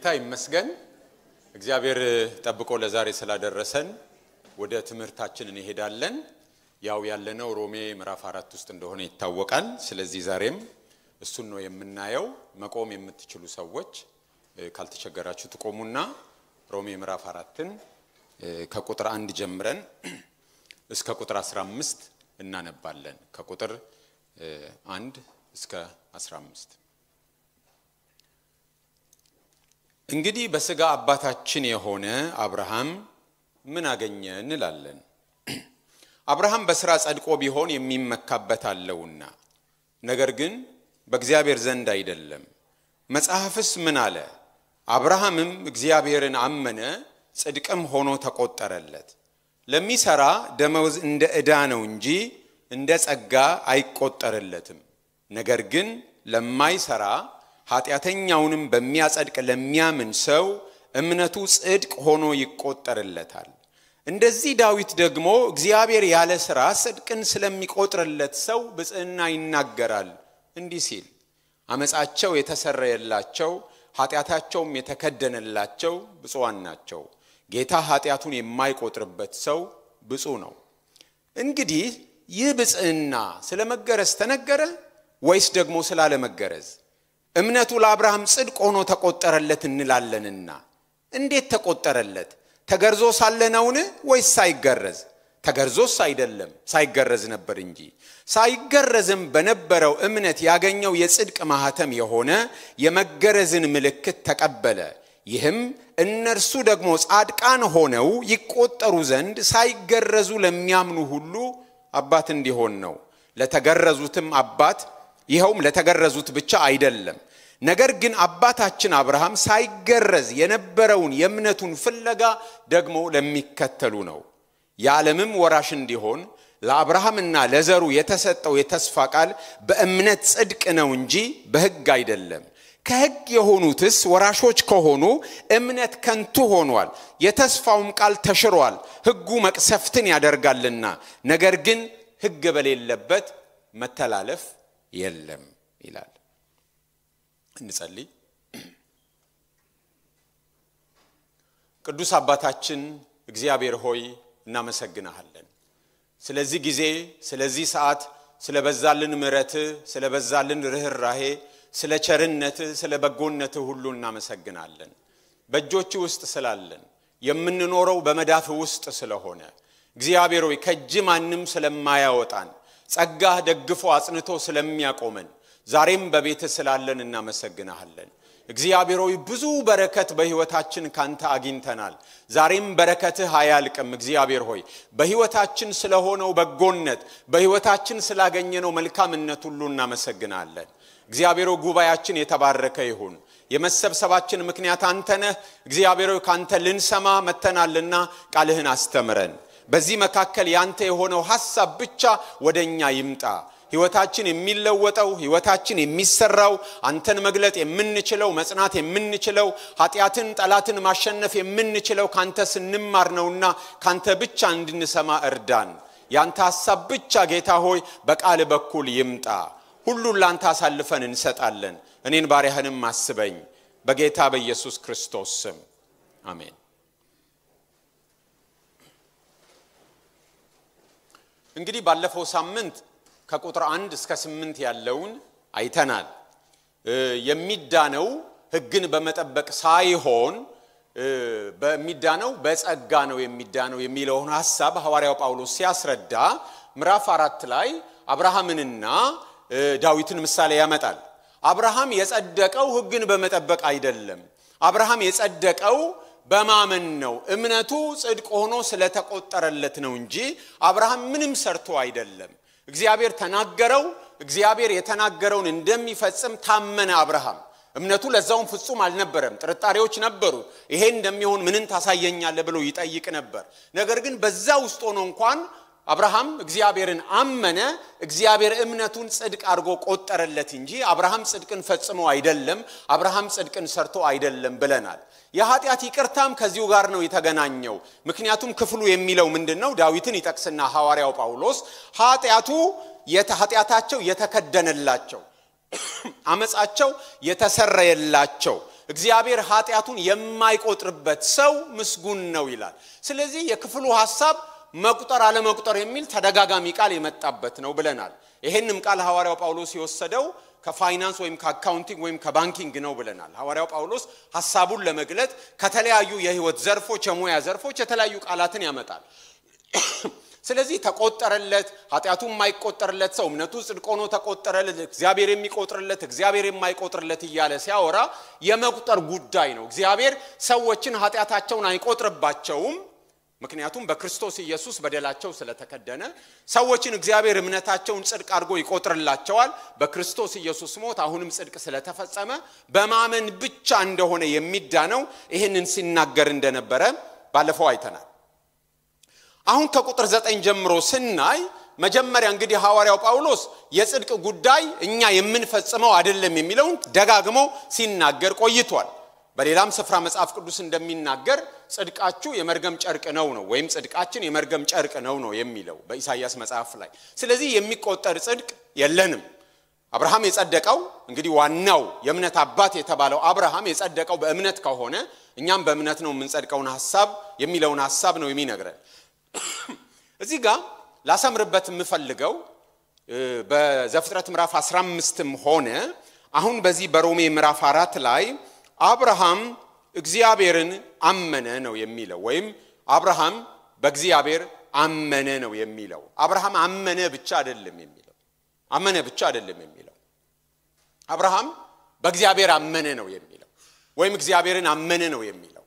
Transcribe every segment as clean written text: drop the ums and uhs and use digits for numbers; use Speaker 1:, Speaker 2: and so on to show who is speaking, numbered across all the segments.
Speaker 1: ጌታ ይመስገን እግዚአብሔር ጠብቆ ለዛሬ ስላደረሰን ወደ ትምህርታችን እንሄዳለን ያው ያለነው ሮሜ ምዕራፍ 4 ውስጥ እንደሆነ ይታወቃል ስለዚህ ዛሬም እሱን ነው የምናየው መቆም የምትችሉ ሰዎች ካልተቸገራችሁ ተቆሙና ሮሜ ምዕራፍ 4ን ከቁጥር 1 ጀምረን እስከ ቁጥር 15 እናነባለን ከቁጥር 1 እስከ 15 እንግዲህ በስጋ አባታችን የሆነ አብርሃም ምን አገኘ እንላለን አብርሃም በሥራ ጸድቆ ቢሆን የሚመካበት አለውና ነገር ግን በእግዚአብሔር ዘንድ አይደለም መጽሐፍስ ምን አለ አብርሃምም እግዚአብሔርን አመነ ጽድቅም ሆኖ ተቆጠረለት ለሚሰራ ደመወዝ እንደ ዕዳ ነው እንጂ እንደ ጸጋ አይቆጠርለትም ነገር ግን ለማይሰራ ኃጢአተኛውንም በሚያጸድቅ ለሚያምን ሰው እምነቱ ጽድቅ ሆኖ ይቆጠርለታል እንደዚህ ዳዊት ደግሞ እግዚአብሔር ያለ ሥራ ጽድቅን ስለሚቆጥርለት ሰው ብጽዕና ይናገራል እንዲህ ሲል አመጻቸው የተሰረየላቸው ኃጢአታቸውም የተከደነላቸው ብፁዓን ናቸው ጌታ ኃጢአቱን የማይቆጥርበት ሰው ብፁዕ ነው እንግዲህ ይህ ብጽዕና ስለመገረዝ ተነገረ ወይስ ደግሞ ስላለመገረዝ እምነቱ ለአብርሃም ጽድቅ ሆኖ ተቆጠረለት እንላለንና እንዴት ተቆጠረለት ተገርዞ ሳለነውን ወይስ ሳይገረዝ ተገርዞስ አይደለም ሳይገረዝ ነበር እንጂ ሳይገረዝም በነበረው እምነት ያገኘው የጽድቅ ማህተም የሆነ የመገረዝን ምልክት ተቀበለ ይህም እነርሱ ደግሞ ጻድቃን ሆነው ይቆጠሩ ዘንድ ሳይገረዙ ለሚያምኑ ሁሉ አባት እንዲሆን ነው ለተገረዙትም አባት ይሄውም ለተገረዙት ብቻ አይደለም ነገር ግን አባታችን አብርሃም ሳይገረዝ የነበረውን የእምነቱን ፍለጋ ደግሞ ለሚከተሉ ነው የዓለምም ወራሽ እንዲሆን ለአብርሃምና ለዘሩ የተሰጠው የተስፋ ቃል በእምነት ጽድቅ ነው እንጂ በሕግ አይደለም ከሕግ የሆኑትስ ወራሾች ከሆኑ እምነት ከንቱ ሆኗል የተስፋውም ቃል ተሽሯል ሕጉ መቅሰፍትን ያደርጋልና ነገር ግን ሕግ በሌለበት መተላለፍ የለም ይላል እንጸልይ ቅዱስ አባታችን እግዚአብሔር ሆይ እናመሰግናለን ስለዚህ ጊዜ ስለዚህ ሰዓት ስለበዛልን ምሕረት ስለበዛልን ርህራሄ ስለ ቸርነት ስለ በጎነት ሁሉ እናመሰግናለን በእጆች ውስጥ ስላለን የምንኖረው በመዳፍ ውስጥ ስለሆነ እግዚአብሔር ሆይ ከእጅ ማንም ስለማያወጣን ጸጋህ ደግፎ አጽንቶ ስለሚያቆመን ዛሬም በቤት ስላለን እናመሰግናለን እግዚአብሔር ሆይ ብዙ በረከት በህይወታችን ካንተ አግኝተናል ዛሬም በረከትህ አያልቅም እግዚአብሔር ሆይ በህይወታችን ስለሆነው በጎነት በህይወታችን ስላገኘነው መልካምነት ሁሉ እናመሰግናለን እግዚአብሔር ሆይ ጉባኤያችን የተባረከ ይሁን የመሰብሰባችን ምክንያት አንተ ነህ እግዚአብሔር ሆይ ካንተ ልንሰማ መተናልና ቃልህን አስተምረን በዚህ መካከል ያንተ የሆነው ሐሳብ ብቻ ወደኛ ይምጣ ህይወታችን የሚለወጠው ህይወታችን የሚሰራው አንተን መግለጥ የምንችለው መጽናት የምንችለው ኃጢያትን ጠላትን ማሸነፍ የምንችለው ካንተ ስንማር ነውና ካንተ ብቻ እንድንሰማ እርዳን ያንተ ሐሳብ ብቻ ጌታ ሆይ በቃል በኩል ይምጣ ሁሉ ላንተ አሳልፈን እንሰጣለን እኔን ባሪያህንም አስበኝ በጌታ በኢየሱስ ክርስቶስ ስም አሜን እንግዲህ ባለፈው ሳምንት ከቁጥር 1 እስከ 8 ያለውን አይተናል የሚዳነው ሕግን በመጠበቅ ሳይሆን በሚዳነው በጸጋ ነው የሚዳነው የሚለውን ሐሳብ ሐዋርያው ጳውሎስ ሲያስረዳ ምዕራፍ 4 ላይ አብርሃምንና ዳዊትን ምሳሌ ያመጣል አብርሃም የጸደቀው ሕግን በመጠበቅ አይደለም አብርሃም የጸደቀው በማመን ነው እምነቱ ጽድቅ ሆኖ ስለተቆጠረለት ነው እንጂ አብርሃም ምንም ሰርቶ አይደለም እግዚአብሔር ተናገረው እግዚአብሔር የተናገረውን እንደሚፈጽም ታመነ አብርሃም እምነቱ ለዛውም ፍጹም አልነበረም ጥርጣሬዎች ነበሩ ይሄ እንደሚሆን ምንን ታሳየኛለህ ብሎ ይጠይቅ ነበር ነገር ግን በዛ ውስጥ ሆኖ እንኳን አብርሃም እግዚአብሔርን አመነ እግዚአብሔር እምነቱን ጽድቅ አድርጎ ቆጠረለት እንጂ አብርሃም ጽድቅን ፈጽሞ አይደለም አብርሃም ጽድቅን ሰርቶ አይደለም ብለናል የኃጢአት ይቅርታም ከዚሁ ጋር ነው የተገናኘው ምክንያቱም ክፍሉ የሚለው ምንድነው ዳዊትን ይጠቅስና ሐዋርያው ጳውሎስ ኃጢአታቸው የተከደነላቸው አመጻቸው የተሰረየላቸው እግዚአብሔር ኃጢያቱን የማይቆጥርበት ሰው ምስጉን ነው ይላል። ስለዚህ የክፍሉ ሐሳብ መቁጠር አለ መቁጠር የሚል ተደጋጋሚ ቃል የመጣበት ነው ብለናል። ይሄንም ቃል ሐዋርያው ጳውሎስ የወሰደው ከፋይናንስ ወይም ከአካውንቲንግ ወይም ከባንኪንግ ነው ብለናል። ሐዋርያው ጳውሎስ ሐሳቡን ለመግለጥ ከተለያዩ የህይወት ዘርፎች የሙያ ዘርፎች የተለያዩ ቃላትን ያመጣል። ስለዚህ ተቆጠረለት ኃጢያቱን የማይቆጠርለት ሰው እምነቱ ጽድቅ ሆኖ ተቆጠረለት እግዚአብሔር የሚቆጥርለት እግዚአብሔር የማይቆጥርለት ይያለ ሲያወራ የመቁጠር ጉዳይ ነው። እግዚአብሔር ሰዎችን ኃጢያታቸውን አይቆጥርባቸውም ምክንያቱም በክርስቶስ ኢየሱስ በደላቸው ስለተከደነ ሰዎችን እግዚአብሔር እምነታቸውን ጽድቅ አድርጎ ይቆጥርላቸዋል። በክርስቶስ ኢየሱስ ሞት አሁንም ጽድቅ ስለተፈጸመ በማመን ብቻ እንደሆነ የሚዳነው ይሄንን ሲናገር እንደነበረ ባለፈው አይተናል። አሁን ከቁጥር 9 ጀምሮ ስናይ መጀመሪያ እንግዲህ ሐዋርያው ጳውሎስ የጽድቅ ጉዳይ እኛ የምንፈጽመው አይደለም የሚለውን ደጋግሞ ሲናገር ቆይቷል። በሌላም ስፍራ መጽሐፍ ቅዱስ እንደሚናገር ጽድቃችሁ የመርገም ጨርቅ ነው ወይም ጽድቃችን የመርገም ጨርቅ ነው የሚለው በኢሳይያስ መጽሐፍ ላይ። ስለዚህ የሚቆጠር ጽድቅ የለንም። አብርሃም የጸደቀው እንግዲህ ዋናው የእምነት አባት የተባለው አብርሃም የጸደቀው በእምነት ከሆነ እኛም በእምነት ነው የምንጸድቀውን ሐሳብ የሚለውን ሐሳብ ነው የሚነግረን። እዚህ ጋር ላሰምርበት የምፈልገው በዘፍጥረት ምዕራፍ 15ም ሆነ አሁን በዚህ በሮሜ ምዕራፍ 4 ላይ አብርሃም እግዚአብሔርን አመነ ነው የሚለው ወይም አብርሃም በእግዚአብሔር አመነ ነው የሚለው። አብርሃም አመነ ብቻ አይደለም የሚለው አመነ ብቻ አይደለም የሚለው አብርሃም በእግዚአብሔር አመነ ነው የሚለው ወይም እግዚአብሔርን አመነ ነው የሚለው።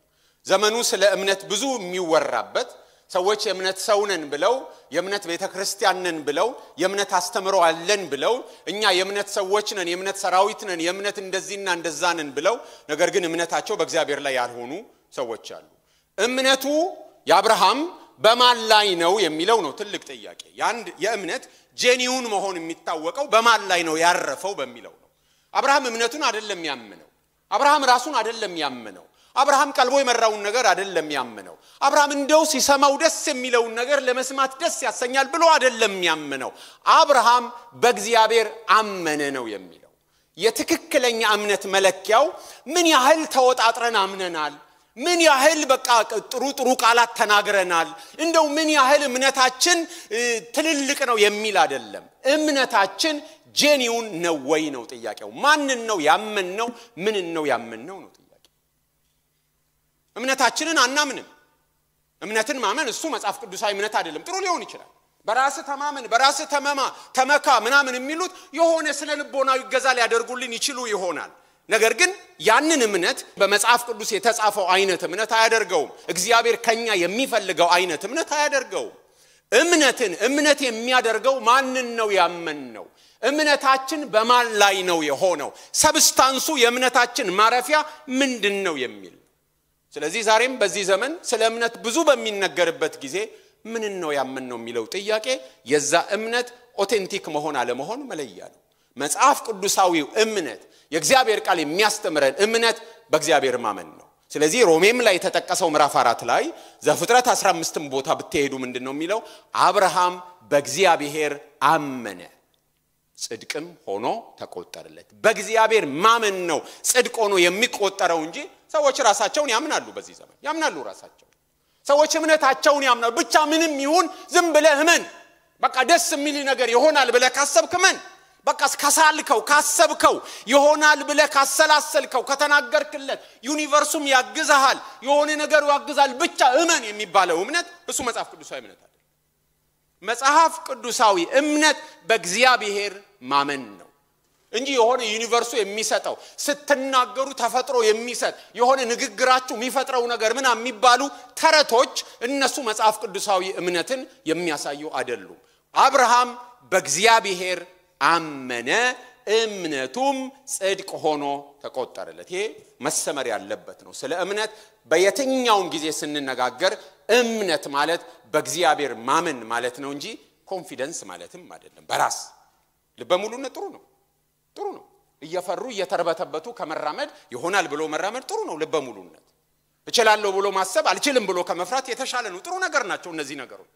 Speaker 1: ዘመኑ ስለ እምነት ብዙ የሚወራበት ሰዎች የእምነት ሰው ነን ብለው የእምነት ቤተክርስቲያን ነን ብለው የእምነት አስተምሮ አለን ብለው እኛ የእምነት ሰዎች ነን የእምነት ሰራዊት ነን የእምነት እንደዚህና እንደዛ ነን ብለው ነገር ግን እምነታቸው በእግዚአብሔር ላይ ያልሆኑ ሰዎች አሉ። እምነቱ የአብርሃም በማን ላይ ነው የሚለው ነው ትልቅ ጥያቄ። የእምነት ጄኒውን መሆን የሚታወቀው በማን ላይ ነው ያረፈው በሚለው ነው። አብርሃም እምነቱን አይደለም ያመነው። አብርሃም ራሱን አይደለም ያመነው። አብርሃም ቀልቦ የመራውን ነገር አይደለም ያመነው። አብርሃም እንደው ሲሰማው ደስ የሚለውን ነገር ለመስማት ደስ ያሰኛል ብሎ አይደለም ያመነው። አብርሃም በእግዚአብሔር አመነ ነው የሚለው። የትክክለኛ እምነት መለኪያው ምን ያህል ተወጣጥረን አምነናል፣ ምን ያህል በቃ ጥሩ ቃላት ተናግረናል፣ እንደው ምን ያህል እምነታችን ትልልቅ ነው የሚል አይደለም። እምነታችን ጄኒውን ነው ወይ ነው ጥያቄው። ማንን ነው ያመነው ምን ነው ያመነው ነው ጥያቄው። እምነታችንን አናምንም። እምነትን ማመን እሱ መጽሐፍ ቅዱሳዊ እምነት አይደለም። ጥሩ ሊሆን ይችላል። በራስ ተማመን በራስ ተመካ ምናምን የሚሉት የሆነ ስነ ልቦናዊ ገዛ ሊያደርጉልን ይችሉ ይሆናል። ነገር ግን ያንን እምነት በመጽሐፍ ቅዱስ የተጻፈው አይነት እምነት አያደርገውም። እግዚአብሔር ከኛ የሚፈልገው አይነት እምነት አያደርገውም። እምነት የሚያደርገው ማንን ነው ያመነው? እምነታችን በማን ላይ ነው የሆነው? ሰብስታንሱ የእምነታችን ማረፊያ ምንድነው የሚል። ስለዚህ ዛሬም በዚህ ዘመን ስለ እምነት ብዙ በሚነገርበት ጊዜ ምን ነው ያመነው የሚለው ጥያቄ የዛ እምነት ኦቴንቲክ መሆን አለ መሆን መለያ ነው። መጽሐፍ ቅዱሳዊው እምነት የእግዚአብሔር ቃል የሚያስተምረን እምነት በእግዚአብሔር ማመን ነው። ስለዚህ ሮሜም ላይ የተጠቀሰው ምዕራፍ 4 ላይ ዘፍጥረት 15ም ቦታ ብትሄዱ ምንድነው የሚለው? አብርሃም በእግዚአብሔር አመነ ጽድቅም ሆኖ ተቆጠረለት። በእግዚአብሔር ማመን ነው ጽድቅ ሆኖ የሚቆጠረው እንጂ ሰዎች ራሳቸውን ያምናሉ። በዚህ ዘመን ያምናሉ ራሳቸው። ሰዎች እምነታቸውን ያምናሉ። ብቻ ምንም ይሁን ዝም ብለህ እመን፣ በቃ ደስ የሚል ነገር ይሆናል ብለህ ካሰብክ እመን፣ በቃ ካሳልከው ካሰብከው ይሆናል ብለህ ካሰላሰልከው ከተናገርክለት ዩኒቨርሱም ያግዛል የሆነ ነገር ያግዛል ብቻ እመን የሚባለው እምነት እሱ መጽሐፍ ቅዱሳዊ እምነት አይደለም። መጽሐፍ ቅዱሳዊ እምነት በእግዚአብሔር ማመን ነው እንጂ የሆነ ዩኒቨርሱ የሚሰጠው ስትናገሩ ተፈጥሮ የሚሰጥ የሆነ ንግግራችሁ የሚፈጥረው ነገር ምና የሚባሉ ተረቶች እነሱ መጽሐፍ ቅዱሳዊ እምነትን የሚያሳዩ አይደሉም። አብርሃም በእግዚአብሔር አመነ እምነቱም ጽድቅ ሆኖ ተቆጠረለት። ይሄ መሰመር ያለበት ነው። ስለ እምነት በየትኛውም ጊዜ ስንነጋገር እምነት ማለት በእግዚአብሔር ማመን ማለት ነው እንጂ ኮንፊደንስ ማለትም አይደለም። በራስ ልበሙሉነት ጥሩ ነው። እየፈሩ እየተርበተበቱ ከመራመድ ይሆናል ብሎ መራመድ ጥሩ ነው። ልበሙሉነት እችላለሁ ብሎ ማሰብ አልችልም ብሎ ከመፍራት የተሻለ ነው። ጥሩ ነገር ናቸው እነዚህ ነገሮች።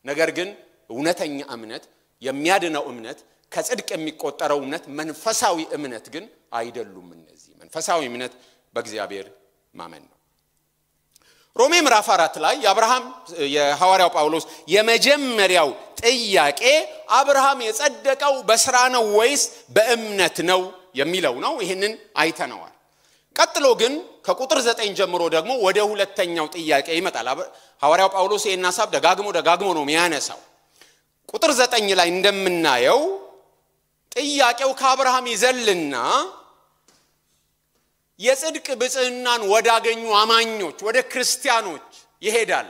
Speaker 1: ነገር ግን እውነተኛ እምነት የሚያድነው እምነት ከጽድቅ የሚቆጠረው እምነት መንፈሳዊ እምነት ግን አይደሉም። እነዚህ መንፈሳዊ እምነት በእግዚአብሔር ማመን ነው። ሮሜ ምዕራፍ 4 ላይ የሐዋርያው ጳውሎስ የመጀመሪያው ጥያቄ አብርሃም የጸደቀው በሥራ ነው ወይስ በእምነት ነው የሚለው ነው። ይሄንን አይተነዋል። ቀጥሎ ግን ከቁጥር 9 ጀምሮ ደግሞ ወደ ሁለተኛው ጥያቄ ይመጣል። ሐዋርያው ጳውሎስ ይሄን ሐሳብ ደጋግሞ ነው የሚያነሳው። ቁጥር 9 ላይ እንደምናየው ጥያቄው ከአብርሃም ይዘልና የጽድቅ ብጽዕናን ወዳገኙ አማኞች ወደ ክርስቲያኖች ይሄዳል።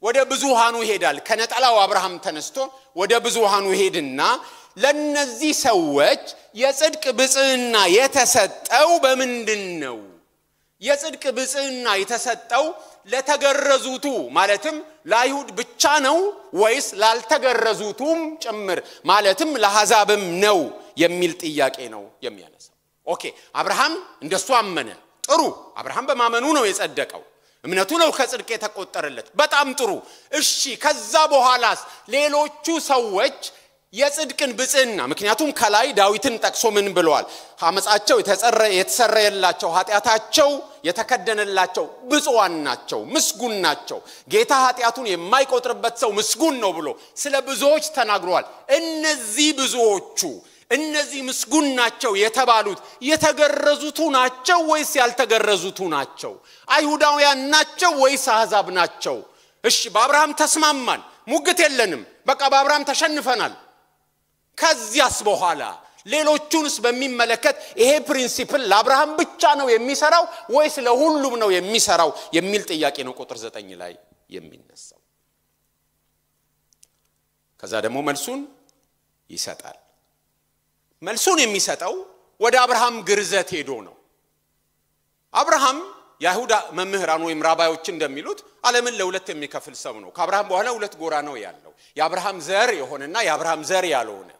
Speaker 1: ወደ ብዙሃኑ ይሄዳል። ከነጠላው አብርሃም ተነስቶ ወደ ብዙሃኑ ይሄድና ለነዚህ ሰዎች የጽድቅ ብጽዕና የተሰጠው በምንድነው? የጽድቅ ብጽዕና የተሰጠው ለተገረዙቱ ማለትም ለአይሁድ ብቻ ነው ወይስ ላልተገረዙቱም ጭምር ማለትም ለአሕዛብም ነው የሚል ጥያቄ ነው የሚያነሳው። ኦኬ አብርሃም እንደሱ አመነ። ጥሩ አብርሃም በማመኑ ነው የጸደቀው። እምነቱ ነው ከጽድቅ የተቆጠረለት። በጣም ጥሩ። እሺ ከዛ በኋላስ ሌሎቹ ሰዎች የጽድቅን ብጽዕና ምክንያቱም ከላይ ዳዊትን ጠቅሶ ምን ብለዋል? ሐመጻቸው የተሰረየላቸው ኃጢያታቸው የተከደነላቸው ብፁዓን ናቸው፣ ምስጉን ናቸው። ጌታ ኃጢያቱን የማይቆጥርበት ሰው ምስጉን ነው ብሎ ስለ ብዙዎች ተናግሯል። እነዚህ ብዙዎቹ እነዚህ ምስጉን ናቸው የተባሉት የተገረዙቱ ናቸው ወይስ ያልተገረዙቱ ናቸው? አይሁዳውያን ናቸው ወይስ አሕዛብ ናቸው? እሺ በአብርሃም ተስማማን፣ ሙግት የለንም። በቃ በአብርሃም ተሸንፈናል። ከዚያስ በኋላ ሌሎቹንስ በሚመለከት ይሄ ፕሪንሲፕል ለአብርሃም ብቻ ነው የሚሰራው ወይስ ለሁሉም ነው የሚሰራው የሚል ጥያቄ ነው ቁጥር 9 ላይ የሚነሳው። ከዛ ደግሞ መልሱን ይሰጣል። መልሱን የሚሰጠው ወደ አብርሃም ግርዘት ሄዶ ነው። አብርሃም የአይሁድ መምህራን ወይም ራባዮች እንደሚሉት ዓለምን ለሁለት የሚከፍል ሰው ነው። ከአብርሃም በኋላ ሁለት ጎራ ነው ያለው። የአብርሃም ዘር የሆነና የአብርሃም ዘር ያልሆነ፣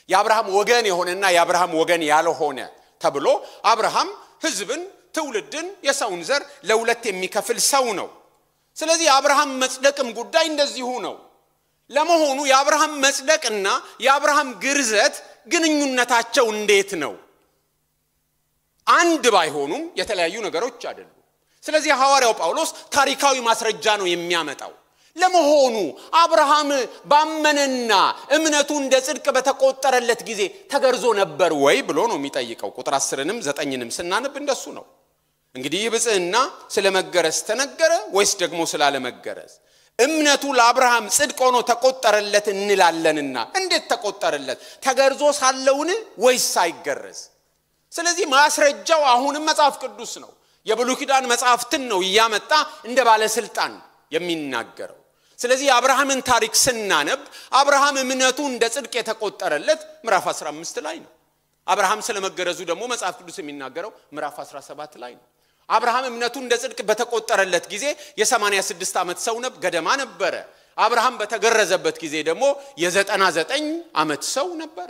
Speaker 1: የአብርሃም ወገን የሆነና የአብርሃም ወገን ያልሆነ ተብሎ አብርሃም ሕዝብን፣ ትውልድን፣ የሰውን ዘር ለሁለት የሚከፍል ሰው ነው። ስለዚህ የአብርሃም መጽደቅም ጉዳይ እንደዚሁ ነው። ለመሆኑ የአብርሃም መጽደቅና የአብርሃም ግርዘት ግንኙነታቸው እንዴት ነው? አንድ ባይሆኑም የተለያዩ ነገሮች አይደሉም። ስለዚህ ሐዋርያው ጳውሎስ ታሪካዊ ማስረጃ ነው የሚያመጣው። ለመሆኑ አብርሃም ባመነና እምነቱ እንደ ጽድቅ በተቆጠረለት ጊዜ ተገርዞ ነበር ወይ ብሎ ነው የሚጠይቀው። ቁጥር 10ንም 9ንም ስናነብ እንደሱ ነው። እንግዲህ ብጽዕና ስለመገረዝ ተነገረ ወይስ ደግሞ ስላለመገረዝ? እምነቱ ለአብርሃም ጽድቅ ሆኖ ተቆጠረለት እንላለንና እንዴት ተቆጠረለት? ተገርዞ ሳለውን ወይስ ሳይገረዝ? ስለዚህ ማስረጃው አሁንም መጽሐፍ ቅዱስ ነው። የብሉይ ኪዳን መጽሐፍትን ነው ያመጣ እንደ ባለስልጣን የሚናገረው። ስለዚህ አብርሃምን ታሪክ ስናነብ አብርሃም እምነቱ እንደ ጽድቅ የተቆጠረለት ምዕራፍ 15 ላይ ነው። አብርሃም ስለመገረዙ ደግሞ መጽሐፍ ቅዱስ የሚናገረው ምዕራፍ 17 ላይ ነው። አብርሃም እምነቱ እንደ ጽድቅ በተቆጠረለት ጊዜ የ86 ዓመት ሰው ገደማ ነበረ። አብርሃም በተገረዘበት ጊዜ ደግሞ የ99 ዓመት ሰው ነበረ።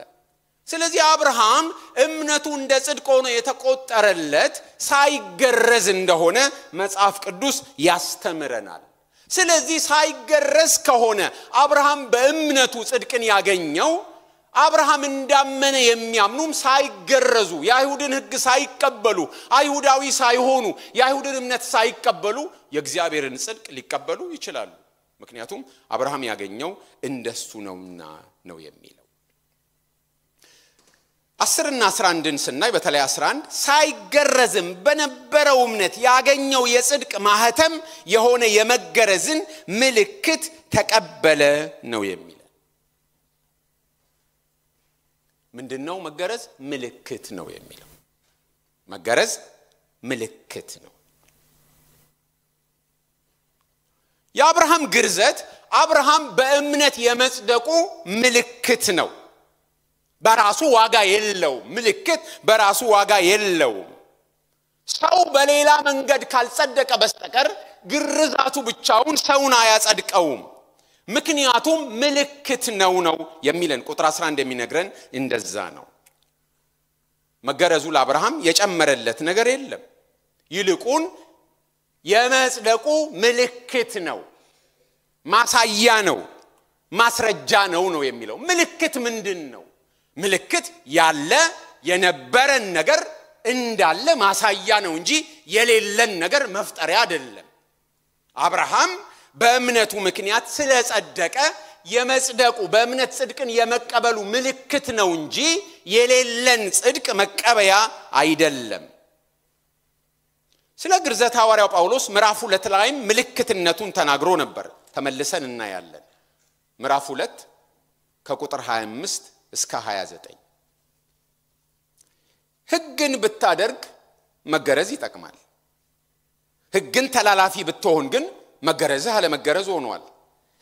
Speaker 1: ስለዚህ አብርሃም እምነቱ እንደ ጽድቅ ሆኖ የተቆጠረለት ሳይገረዝ እንደሆነ መጽሐፍ ቅዱስ ያስተምረናል። ስለዚህ ሳይገረዝ ከሆነ አብርሃም በእምነቱ ጽድቅን ያገኘው አብርሃም እንዳመነ የሚያምኑም ሳይገረዙ የአይሁድን ሕግ ሳይቀበሉ አይሁዳዊ ሳይሆኑ የአይሁድን እምነት ሳይቀበሉ የእግዚአብሔርን ጽድቅ ሊቀበሉ ይችላሉ። ምክንያቱም አብርሃም ያገኘው እንደሱ ነውና ነው የሚለው። 10 እና 11ን ስናይ በተለይ 11 ሳይገረዝም በነበረው እምነት ያገኘው የጽድቅ ማህተም የሆነ የመገረዝን ምልክት ተቀበለ ነው የሚለው። ምንድነው መገረዝ? ምልክት ነው የሚለው። መገረዝ ምልክት ነው። የአብርሃም ግርዘት አብርሃም በእምነት የመጽደቁ ምልክት ነው። በራሱ ዋጋ የለው። ምልክት በራሱ ዋጋ የለው። ሰው በሌላ መንገድ ካልጸደቀ በስተቀር ግርዛቱ ብቻውን ሰውን አያጸድቀውም። ምክንያቱም ምልክት ነው የሚለን ቁጥር 11 የሚነግረን እንደዛ ነው። መገረዙ ለአብርሃም የጨመረለት ነገር የለም። ይልቁን የመጽደቁ ምልክት ነው፣ ማሳያ ነው፣ ማስረጃ ነው የሚለው። ምልክት ምንድነው? ምልክት ያለ የነበረን ነገር እንዳለ ማሳያ ነው እንጂ የሌለን ነገር መፍጠሪያ አይደለም። አብርሃም በእምነቱ ምክንያት ስለጸደቀ የመጽደቁ በእምነት ጽድቅን የመቀበሉ ምልክት ነው እንጂ የሌለን ጽድቅ መቀበያ አይደለም። ስለ ግርዘት ሐዋርያው ጳውሎስ ምዕራፍ 2 ላይ ምልክትነቱን ተናግሮ ነበር። ተመልሰን እናያለን። ምዕራፍ 2 ከቁጥር 25 እስከ 29 ሕግን ብታደርግ መገረዝ ይጠቅማል። ሕግን ተላላፊ ብትሆን ግን መገረዝህ አለመገረዝ ሆኗል።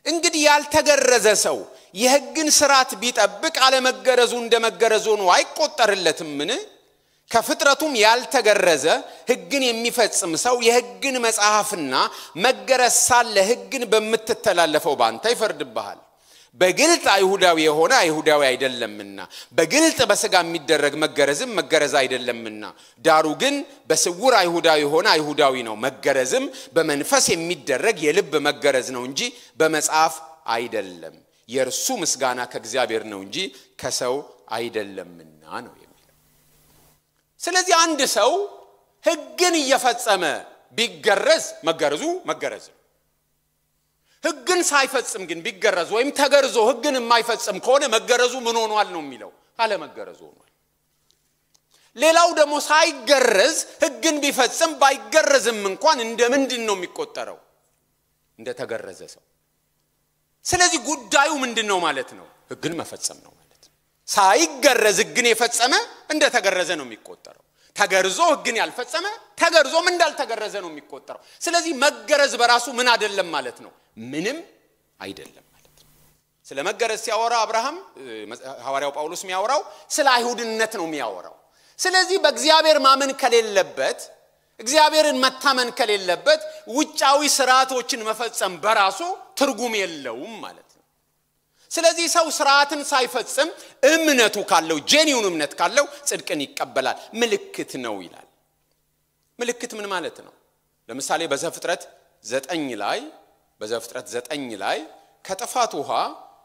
Speaker 1: እንግዲህ ያልተገረዘ ሰው የሕግን ሥርዓት ቢጠብቅ አለመገረዙ እንደመገረዝ ሆኖ አይቆጠርለትምን? ከፍጥረቱም ያልተገረዘ ሕግን የሚፈጽም ሰው የሕግን መጽሐፍና መገረዝ ሳለ ሕግን በምትተላለፈው ባንተ ይፈርድብሃል። በግልጥ አይሁዳዊ የሆነ አይሁዳዊ አይደለምና በግልጥ በሥጋ የሚደረግ መገረዝም መገረዝ አይደለምና ዳሩ ግን በስውር አይሁዳዊ የሆነ አይሁዳዊ ነው። መገረዝም በመንፈስ የሚደረግ የልብ መገረዝ ነው እንጂ በመጽሐፍ አይደለም። የእርሱ ምስጋና ከእግዚአብሔር ነው እንጂ ከሰው አይደለምና ነው የሚለው። ስለዚህ አንድ ሰው ሕግን እየፈጸመ ቢገረዝ መገረዙ መገረዝ ነው። ሕግን ሳይፈጽም ግን ቢገረዝ ወይም ተገርዞ ሕግን የማይፈጽም ከሆነ መገረዙ ምን ሆኗል ነው የሚለው? አለመገረዙ ሆኗል። ሌላው ደግሞ ሳይገረዝ ሕግን ቢፈጽም ባይገረዝም እንኳን እንደምንድን ነው የሚቆጠረው? እንደተገረዘ ሰው። ስለዚህ ጉዳዩ ምንድነው ማለት ነው? ሕግን መፈጸም ነው ማለት ነው። ሳይገረዝ ሕግን የፈጸመ እንደተገረዘ ነው የሚቆጠረው። ተገርዞ ሕግን ያልፈጸመ ተገርዞም እንዳልተገረዘ ነው የሚቆጠረው። ስለዚህ መገረዝ በራሱ ምን አይደለም ማለት ነው? ምንም አይደለም ማለት ነው። ስለ መገረዝ ሲያወራ አብርሃም ሐዋርያው ጳውሎስ የሚያወራው ስለ አይሁድነት ነው የሚያወራው። ስለዚህ በእግዚአብሔር ማመን ከሌለበት እግዚአብሔርን መታመን ከሌለበት ውጫዊ ሥርዓቶችን መፈጸም በራሱ ትርጉም የለውም ማለት ነው። ስለዚህ ሰው ሥርዓትን ሳይፈጽም እምነቱ ካለው ጄኒውን እምነት ካለው ጽድቅን ይቀበላል። ምልክት ነው ይላል። ምልክት ምን ማለት ነው? ለምሳሌ በዘፍጥረት 9 ላይ ከጥፋት ውሃ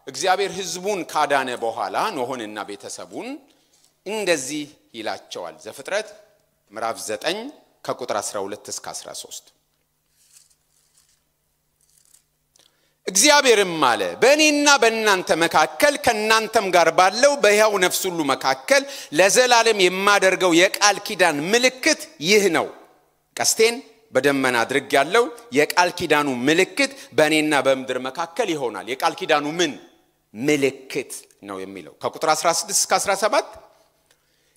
Speaker 1: እግዚአብሔር ሕዝቡን ካዳነ በኋላ ኖህንና ቤተሰቡን እንደዚህ ይላቸዋል። ዘፍጥረት ምዕራፍ 9 ከቁጥር 12 እስከ 13 እግዚአብሔርም አለ በእኔና በእናንተ መካከል ከእናንተም ጋር ባለው በሕያው ነፍስ ሁሉ መካከል ለዘላለም የማደርገው የቃል ኪዳን ምልክት ይህ ነው። ቀስቴን በደመና አድርጌያለሁ። የቃል ኪዳኑ ምልክት በእኔና በምድር መካከል ይሆናል። የቃል ኪዳኑ ምን ምልክት ነው የሚለው ከቁጥር 16 እስከ 17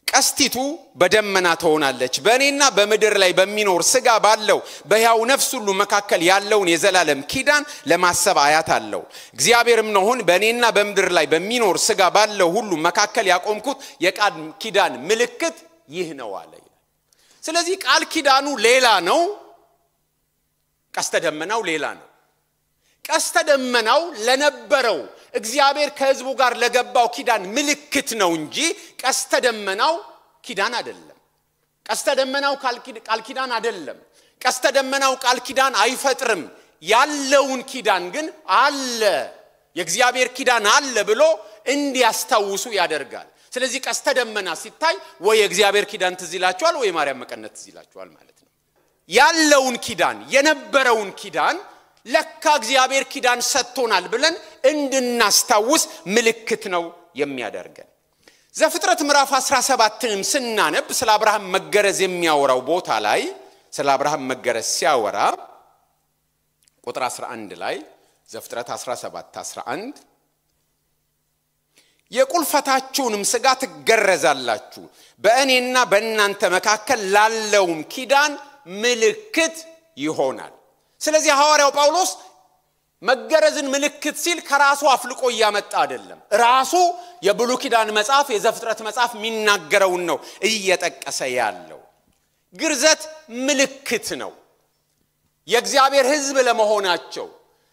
Speaker 1: ቀስቲቱ በደመና ትሆናለች። በእኔና በምድር ላይ በሚኖር ሥጋ ባለው በሕያው ነፍስ ሁሉ መካከል ያለውን የዘላለም ኪዳን ለማሰብ አያታለሁ። እግዚአብሔርም ኖህን በእኔና በምድር ላይ በሚኖር ሥጋ ባለው ሁሉ መካከል ያቆምኩት የቃል ኪዳን ምልክት ይህ ነው አለ። ስለዚህ ቃል ኪዳኑ ሌላ ነው፣ ቀስተ ደመናው ሌላ ነው። ቀስተ ደመናው ለነበረው እግዚአብሔር ከሕዝቡ ጋር ለገባው ኪዳን ምልክት ነው እንጂ ቀስተ ደመናው ኪዳን አይደለም። ቀስተ ደመናው ቃል ኪዳን አይደለም። ቀስተ ደመናው ቃል ኪዳን አይፈጥርም። ያለውን ኪዳን ግን አለ፣ የእግዚአብሔር ኪዳን አለ ብሎ እንዲያስታውሱ ያደርጋል። ስለዚህ ቀስተ ደመና ሲታይ ወይ የእግዚአብሔር ኪዳን ትዝ ይላችኋል ወይ ማርያም መቀነት ትዝ ይላችኋል ማለት ነው። ያለውን ኪዳን የነበረውን ኪዳን ለካ እግዚአብሔር ኪዳን ሰጥቶናል ብለን እንድናስታውስ ምልክት ነው የሚያደርገን። ዘፍጥረት ምዕራፍ 17ንም ስናነብ ስለ አብርሃም መገረዝ የሚያወራው ቦታ ላይ ስለ አብርሃም መገረዝ ሲያወራ ቁጥር 11 ላይ ዘፍጥረት 17:11 የቁልፈታችሁንም ሥጋ ትገረዛላችሁ በእኔና በእናንተ መካከል ላለውም ኪዳን ምልክት ይሆናል። ስለዚህ ሐዋርያው ጳውሎስ መገረዝን ምልክት ሲል ከራሱ አፍልቆ እያመጣ አይደለም። ራሱ የብሉይ ኪዳን መጽሐፍ የዘፍጥረት መጽሐፍ የሚናገረውን ነው እየጠቀሰ ያለው። ግርዘት ምልክት ነው የእግዚአብሔር ሕዝብ ለመሆናቸው፣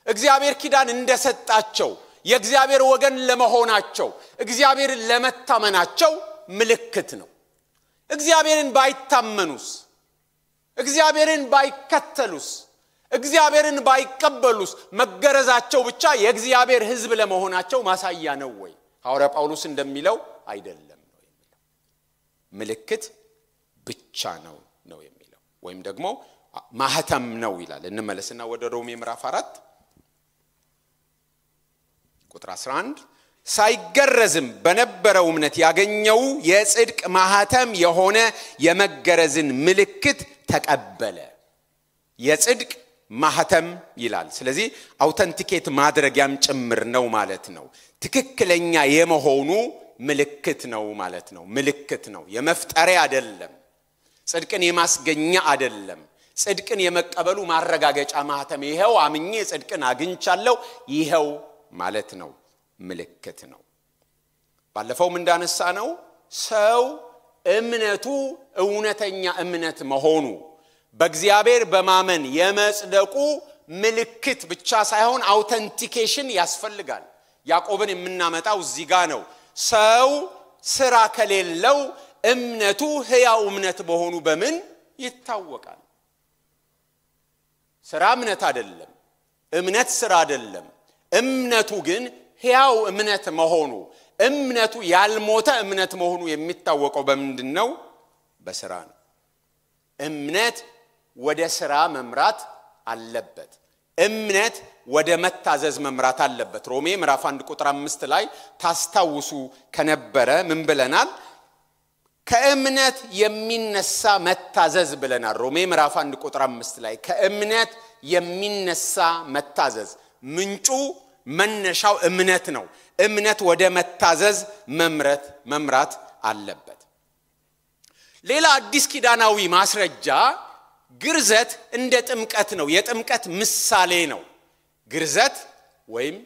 Speaker 1: እግዚአብሔር ኪዳን እንደሰጣቸው የእግዚአብሔር ወገን ለመሆናቸው፣ እግዚአብሔርን ለመታመናቸው ምልክት ነው። እግዚአብሔርን ባይታመኑስ፣ እግዚአብሔርን ባይከተሉስ፣ እግዚአብሔርን ባይቀበሉስ መገረዛቸው ብቻ የእግዚአብሔር ሕዝብ ለመሆናቸው ማሳያ ነው ወይ? ሐዋርያ ጳውሎስ እንደሚለው አይደለም ነው የሚለው። ምልክት ብቻ ነው የሚለው ወይም ደግሞ ማህተም ነው ይላል እንመለስና ወደ ሮሜ ምዕራፍ 4 ቁጥር 11 ሳይገረዝም በነበረው እምነት ያገኘው የጽድቅ ማህተም የሆነ የመገረዝን ምልክት ተቀበለ የጽድቅ ማህተም ይላል ስለዚህ አውተንቲኬት ማድረጊያም ጭምር ነው ማለት ነው ትክክለኛ የመሆኑ ምልክት ነው ማለት ነው ምልክት ነው የመፍጠሪያ አይደለም ጽድቅን የማስገኛ አይደለም ጽድቅን የመቀበሉ ማረጋገጫ ማህተም ይሄው አምኜ ጽድቅን አግኝቻለሁ ይሄው ማለት ነው ምልክት ነው ባለፈውም እንዳነሳ ነው ሰው እምነቱ እውነተኛ እምነት መሆኑ በእግዚአብሔር በማመን የመጽደቁ ምልክት ብቻ ሳይሆን አውተንቲኬሽን ያስፈልጋል ያዕቆብን የምናመጣው እዚህ ጋር ነው ሰው ስራ ከሌለው እምነቱ ሕያው እምነት መሆኑ በምን ይታወቃል ስራ እምነት አይደለም እምነት ስራ አይደለም እምነቱ ግን ሕያው እምነት መሆኑ እምነቱ ያልሞተ እምነት መሆኑ የሚታወቀው በምንድነው በስራ ነው እምነት ወደ ስራ መምራት አለበት እምነት ወደ መታዘዝ መምራት አለበት ሮሜ ምዕራፍ 1 ቁጥር 5 ላይ ታስታውሱ ከነበረ ምን ብለናል ከእምነት የሚነሳ መታዘዝ ብለናል ሮሜ ምዕራፍ 1 ቁጥር 5 ላይ ከእምነት የሚነሳ መታዘዝ ምንጩ መነሻው እምነት ነው እምነት ወደ መታዘዝ መምራት አለበት ሌላ አዲስ ኪዳናዊ ማስረጃ ግርዘት እንደ ጥምቀት ነው የጥምቀት ምሳሌ ነው ግርዘት ወይም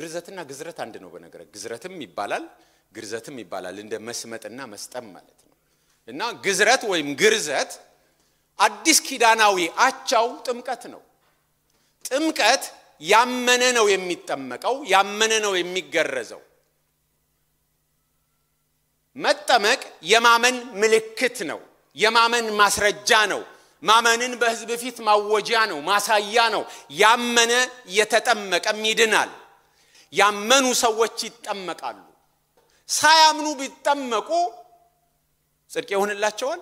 Speaker 1: ግዝረትና ግዝረት አንድ ነው በነገር ግዝረትም ይባላል ግርዘትም ይባላል እንደ መስመጥና መስጠም ማለት ነው እና ግዝረት ወይም ግርዘት አዲስ ኪዳናዊ አቻው ጥምቀት ነው ጥምቀት ያመነ ነው የሚጠመቀው ያመነ ነው የሚገረዘው መጠመቅ የማመን ምልክት ነው የማመን ማስረጃ ነው ማመንን በህዝብ ፊት ማወጃ ነው ማሳያ ነው ያመነ የተጠመቀም ይድናል ያመኑ ሰዎች ይጠመቃሉ ሳያምኑ ቢጠመቁ ጽድቅ ይሆንላቸዋል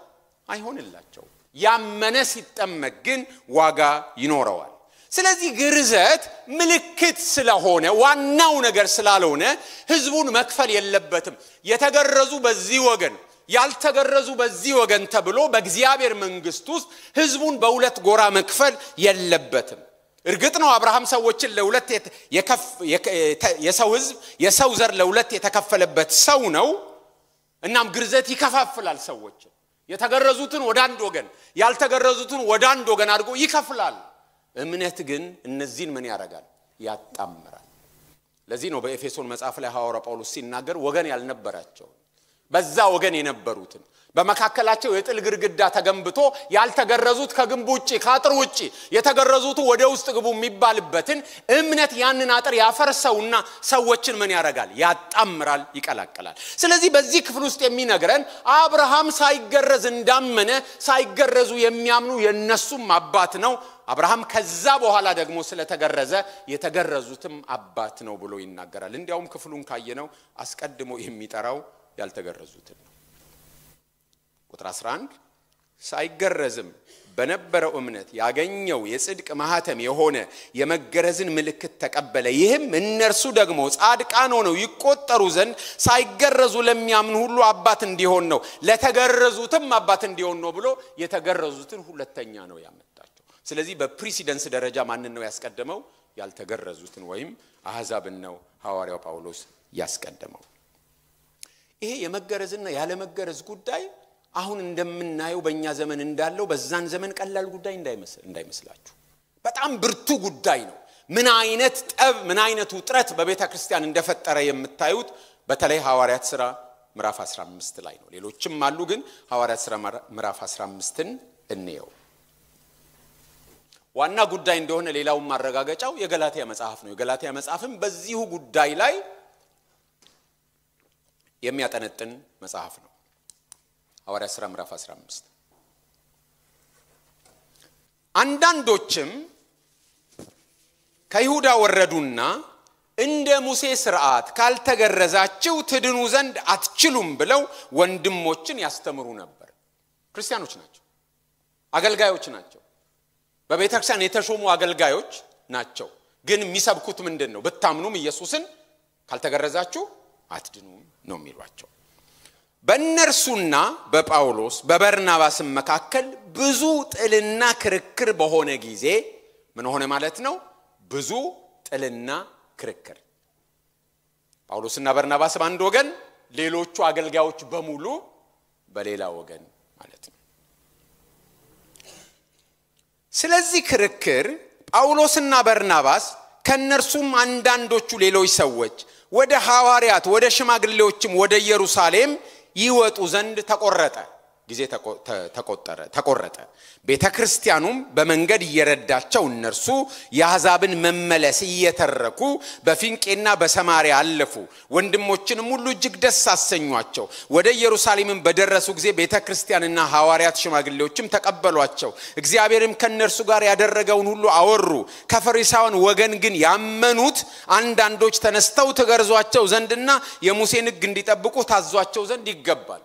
Speaker 1: አይሆንላቸው ያመነ ሲጠመቅ ግን ዋጋ ይኖረዋል ስለዚህ ግርዘት ምልክት ስለሆነ ዋናው ነገር ስላልሆነ ህዝቡን መክፈል የለበትም የተገረዙ በዚህ ወገን ያልተገረዙ በዚህ ወገን ተብሎ በእግዚአብሔር መንግስት ውስጥ ህዝቡን በሁለት ጎራ መክፈል የለበትም እርግጥ ነው አብርሃም ሰዎችን ለሁለት የሰው ህዝብ የሰው ዘር ለሁለት የተከፈለበት ሰው ነው እናም ግርዘት ይከፋፍላል ሰዎችን የተገረዙትን ወደ አንድ ወገን ያልተገረዙትን ወደ አንድ ወገን አድርጎ ይከፍላል እምነት ግን እነዚህን ምን ያረጋል ያጣምራል ለዚህ ነው በኤፌሶን መጽሐፍ ላይ ሐዋርያው ጳውሎስ ሲናገር ወገን ያልነበራቸው በዛ ወገን የነበሩትን በመካከላቸው የጥል ግርግዳ ተገንብቶ ያልተገረዙት ከግንቡ ውጪ ካጥሩ ውጪ የተገረዙት ወደ ውስጥ ግቡ የሚባልበትን እምነት ያንን አጥር ያፈርሰውና ሰዎችን ምን ያረጋል ያጣምራል ይቀላቀላል ስለዚህ በዚህ ክፍል ውስጥ የሚነግረን አብርሃም ሳይገረዝ እንዳመነ ሳይገረዙ የሚያምኑ የነሱም አባት ነው አብርሃም ከዛ በኋላ ደግሞ ስለተገረዘ የተገረዙትም አባት ነው ብሎ ይናገራል እንዲያውም ክፍሉን ካየነው አስቀድሞ የሚጠራው ያልተገረዙትን ነው ቁጥር 11 ሳይገረዝም በነበረው እምነት ያገኘው የጽድቅ ማህተም የሆነ የመገረዝን ምልክት ተቀበለ ይህም እነርሱ ደግሞ ጻድቃን ሆነው ይቆጠሩ ዘንድ ሳይገረዙ ለሚያምኑ ሁሉ አባት እንዲሆን ነው ለተገረዙትም አባት እንዲሆን ነው ብሎ የተገረዙትን ሁለተኛ ነው ያመጣቸው ስለዚህ በፕሪሲደንስ ደረጃ ማንን ነው ያስቀደመው ያልተገረዙትን ወይም አህዛብን ነው ሐዋርያው ጳውሎስ ያስቀደመው ይሄ የመገረዝና ያለ መገረዝ ጉዳይ አሁን እንደምናየው በእኛ ዘመን እንዳለው በዛን ዘመን ቀላል ጉዳይ እንዳይመስላችሁ በጣም ብርቱ ጉዳይ ነው ምን አይነት ጠብ ምን አይነት ውጥረት በቤተ ክርስቲያን እንደፈጠረ የምታዩት በተለይ ሐዋርያት ሥራ ምዕራፍ 15 ላይ ነው ሌሎችም አሉ ግን ሐዋርያት ሥራ ምዕራፍ 15ን እንየው ዋና ጉዳይ እንደሆነ ሌላው ማረጋገጫው የገላትያ መጽሐፍ ነው የገላትያ መጽሐፍም በዚሁ ጉዳይ ላይ የሚያጠነጥን መጽሐፍ ነው ሐዋርያት ሥራ ምዕራፍ 15 አንዳንዶችም ከይሁዳ ወረዱና እንደ ሙሴ ሥርዓት ካልተገረዛችሁ ትድኑ ዘንድ አትችሉም ብለው ወንድሞችን ያስተምሩ ነበር ክርስቲያኖች ናቸው አገልጋዮች ናቸው በቤተክርስቲያን የተሾሙ አገልጋዮች ናቸው ግን የሚሰብኩት ምንድነው በታምኑም ኢየሱስን ካልተገረዛችሁ አትድኑም ነው የሚሏቸው በእነርሱና በጳውሎስ በበርናባስም መካከል ብዙ ጥልና ክርክር በሆነ ጊዜ ምን ሆነ ማለት ነው ብዙ ጥልና ክርክር ጳውሎስና በርናባስ በአንድ ወገን ሌሎቹ አገልጋዮች በሙሉ በሌላ ወገን ማለት ነው ስለዚህ ክርክር ጳውሎስና በርናባስ ከነርሱም አንዳንዶቹ ሌሎች ሰዎች ወደ ሐዋርያት ወደ ሽማግሌዎችም ወደ ኢየሩሳሌም ይወጡ ዘንድ ተቆረጠ ጊዜ ተቆረጠ ቤተክርስቲያኑም በመንገድ እየረዳቸው እነርሱ ያዛብን መመለስ እየተረኩ በፊንቄና በሰማሪያ አለፉ ወንድሞችንም ሁሉ እጅግ ደስ አሰኙአቸው ወደ ኢየሩሳሌም በደረሱ ጊዜ ቤተክርስቲያንና ሐዋርያት ሽማግሌዎችም ተቀበሏቸው እግዚአብሔርም ከነርሱ ጋር ያደረገውን ሁሉ አወሩ ከፈሪሳውያን ወገን ግን ያመኑት አንዳንዶች ተነስተው ተገርዟቸው ዘንድና የሙሴን ሕግ እንዲጠብቁ ታዟቸው ዘንድ ይገባል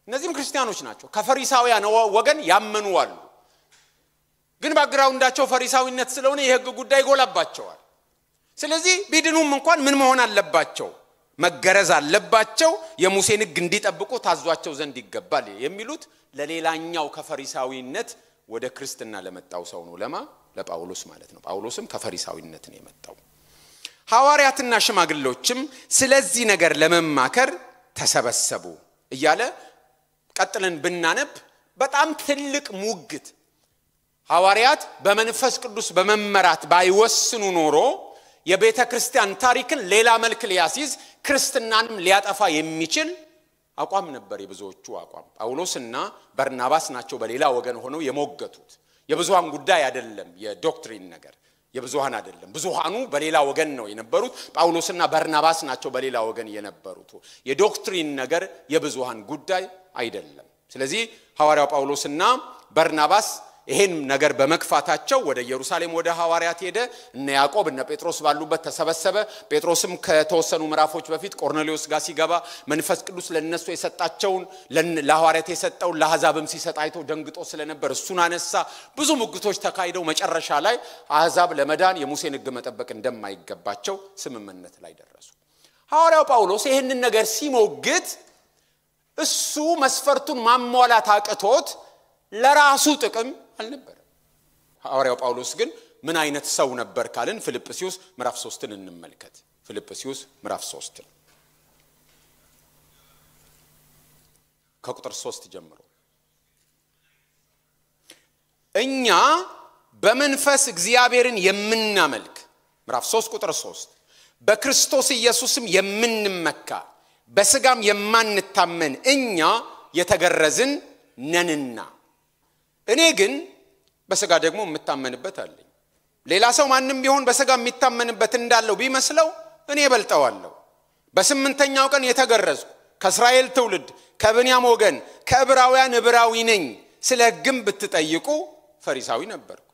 Speaker 1: እነዚህም ክርስቲያኖች ናቸው ከፈሪሳውያን ወገን ያመኑ አሉ ግን ባግራውንዳቸው ፈሪሳዊነት ስለሆነ የሕግ ጉዳይ ጎላባቸዋል ስለዚህ ቢድኑም እንኳን ምን መሆን አለባቸው መገረዝ አለባቸው የሙሴን ሕግ እንዲጠብቁ ታዟቸው ዘንድ ይገባል የሚሉት ለሌላኛው ከፈሪሳዊነት ወደ ክርስትና ለመጣው ሰው ነው ለጳውሎስ ማለት ነው ጳውሎስም ከፈሪሳዊነት ነው የመጣው ሐዋርያትና ሽማግሌዎችም ስለዚህ ነገር ለመማከር ተሰበሰቡ እያለ ቀጥለን ብናነብ በጣም ትልቅ ሙግት ሐዋርያት በመንፈስ ቅዱስ በመመራት ባይወስኑ ኖሮ የቤተክርስቲያን ታሪክን ሌላ መልክ ሊያስይዝ ክርስትናንም ሊያጠፋ የሚችል አቋም ነበር የብዙዎቹ አቋም ጳውሎስና በርናባስ ናቸው በሌላ ወገን ሆነው የሞገቱት የብዙሃን ጉዳይ አይደለም የዶክትሪን ነገር የብዙሃን አይደለም ብዙሃኑ በሌላ ወገን ነው የነበሩት ጳውሎስና በርናባስ ናቸው በሌላ ወገን የነበሩት የዶክትሪን ነገር የብዙሃን ጉዳይ አይደለም ስለዚህ ሐዋርያው ጳውሎስና በርናባስ ይሄን ነገር በመክፋታቸው ወደ ኢየሩሳሌም ወደ ሐዋርያት ሄደ እነ ያዕቆብ እነ ጴጥሮስ ባሉበት ተሰበሰበ ጴጥሮስም ከተወሰኑ ምዕራፎች በፊት ቆርኔሌዎስ ጋር ሲገባ መንፈስ ቅዱስ ለነሱ የሰጣቸውን ለሐዋርያት የሰጠው ለአሕዛብም ሲሰጥ አይቶ ደንግጦ ስለነበር እሱን አነሳ ብዙ ሙግቶች ተካሂደው መጨረሻ ላይ አሕዛብ ለመዳን የሙሴን ሕግ መጠበቅ እንደማይገባቸው ስምምነት ላይ ደረሱ ሐዋርያው ጳውሎስ ይሄንን ነገር ሲሞግት እሱ መስፈርቱን ማሟላት አቅቶት ለራሱ ጥቅም አልነበረ ሐዋርያው ጳውሎስ ግን ምን አይነት ሰው ነበር ካልን ፊልጵስዩስ ምዕራፍ 3ን እንመልከት ፊልጵስዩስ ምዕራፍ 3 ከቁጥር 3 ጀምሮ እኛ በመንፈስ እግዚአብሔርን የምናመልክ ምዕራፍ 3 ቁጥር 3 በክርስቶስ ኢየሱስም የምንመካ በስጋም የማንታመን እኛ የተገረዝን ነንና እኔ ግን በስጋ ደግሞ የምታመንበት አለኝ ሌላ ሰው ማንንም ቢሆን በስጋ የሚታመንበት እንዳለው ቢመስለው እኔ በልጠዋለሁ በስምንተኛው ቀን የተገረዝኩ ከእስራኤል ትውልድ ከብንያም ወገን ከዕብራውያን ዕብራዊ ነኝ ስለ ሕግም ብትጠይቁ ፈሪሳዊ ነበርኩ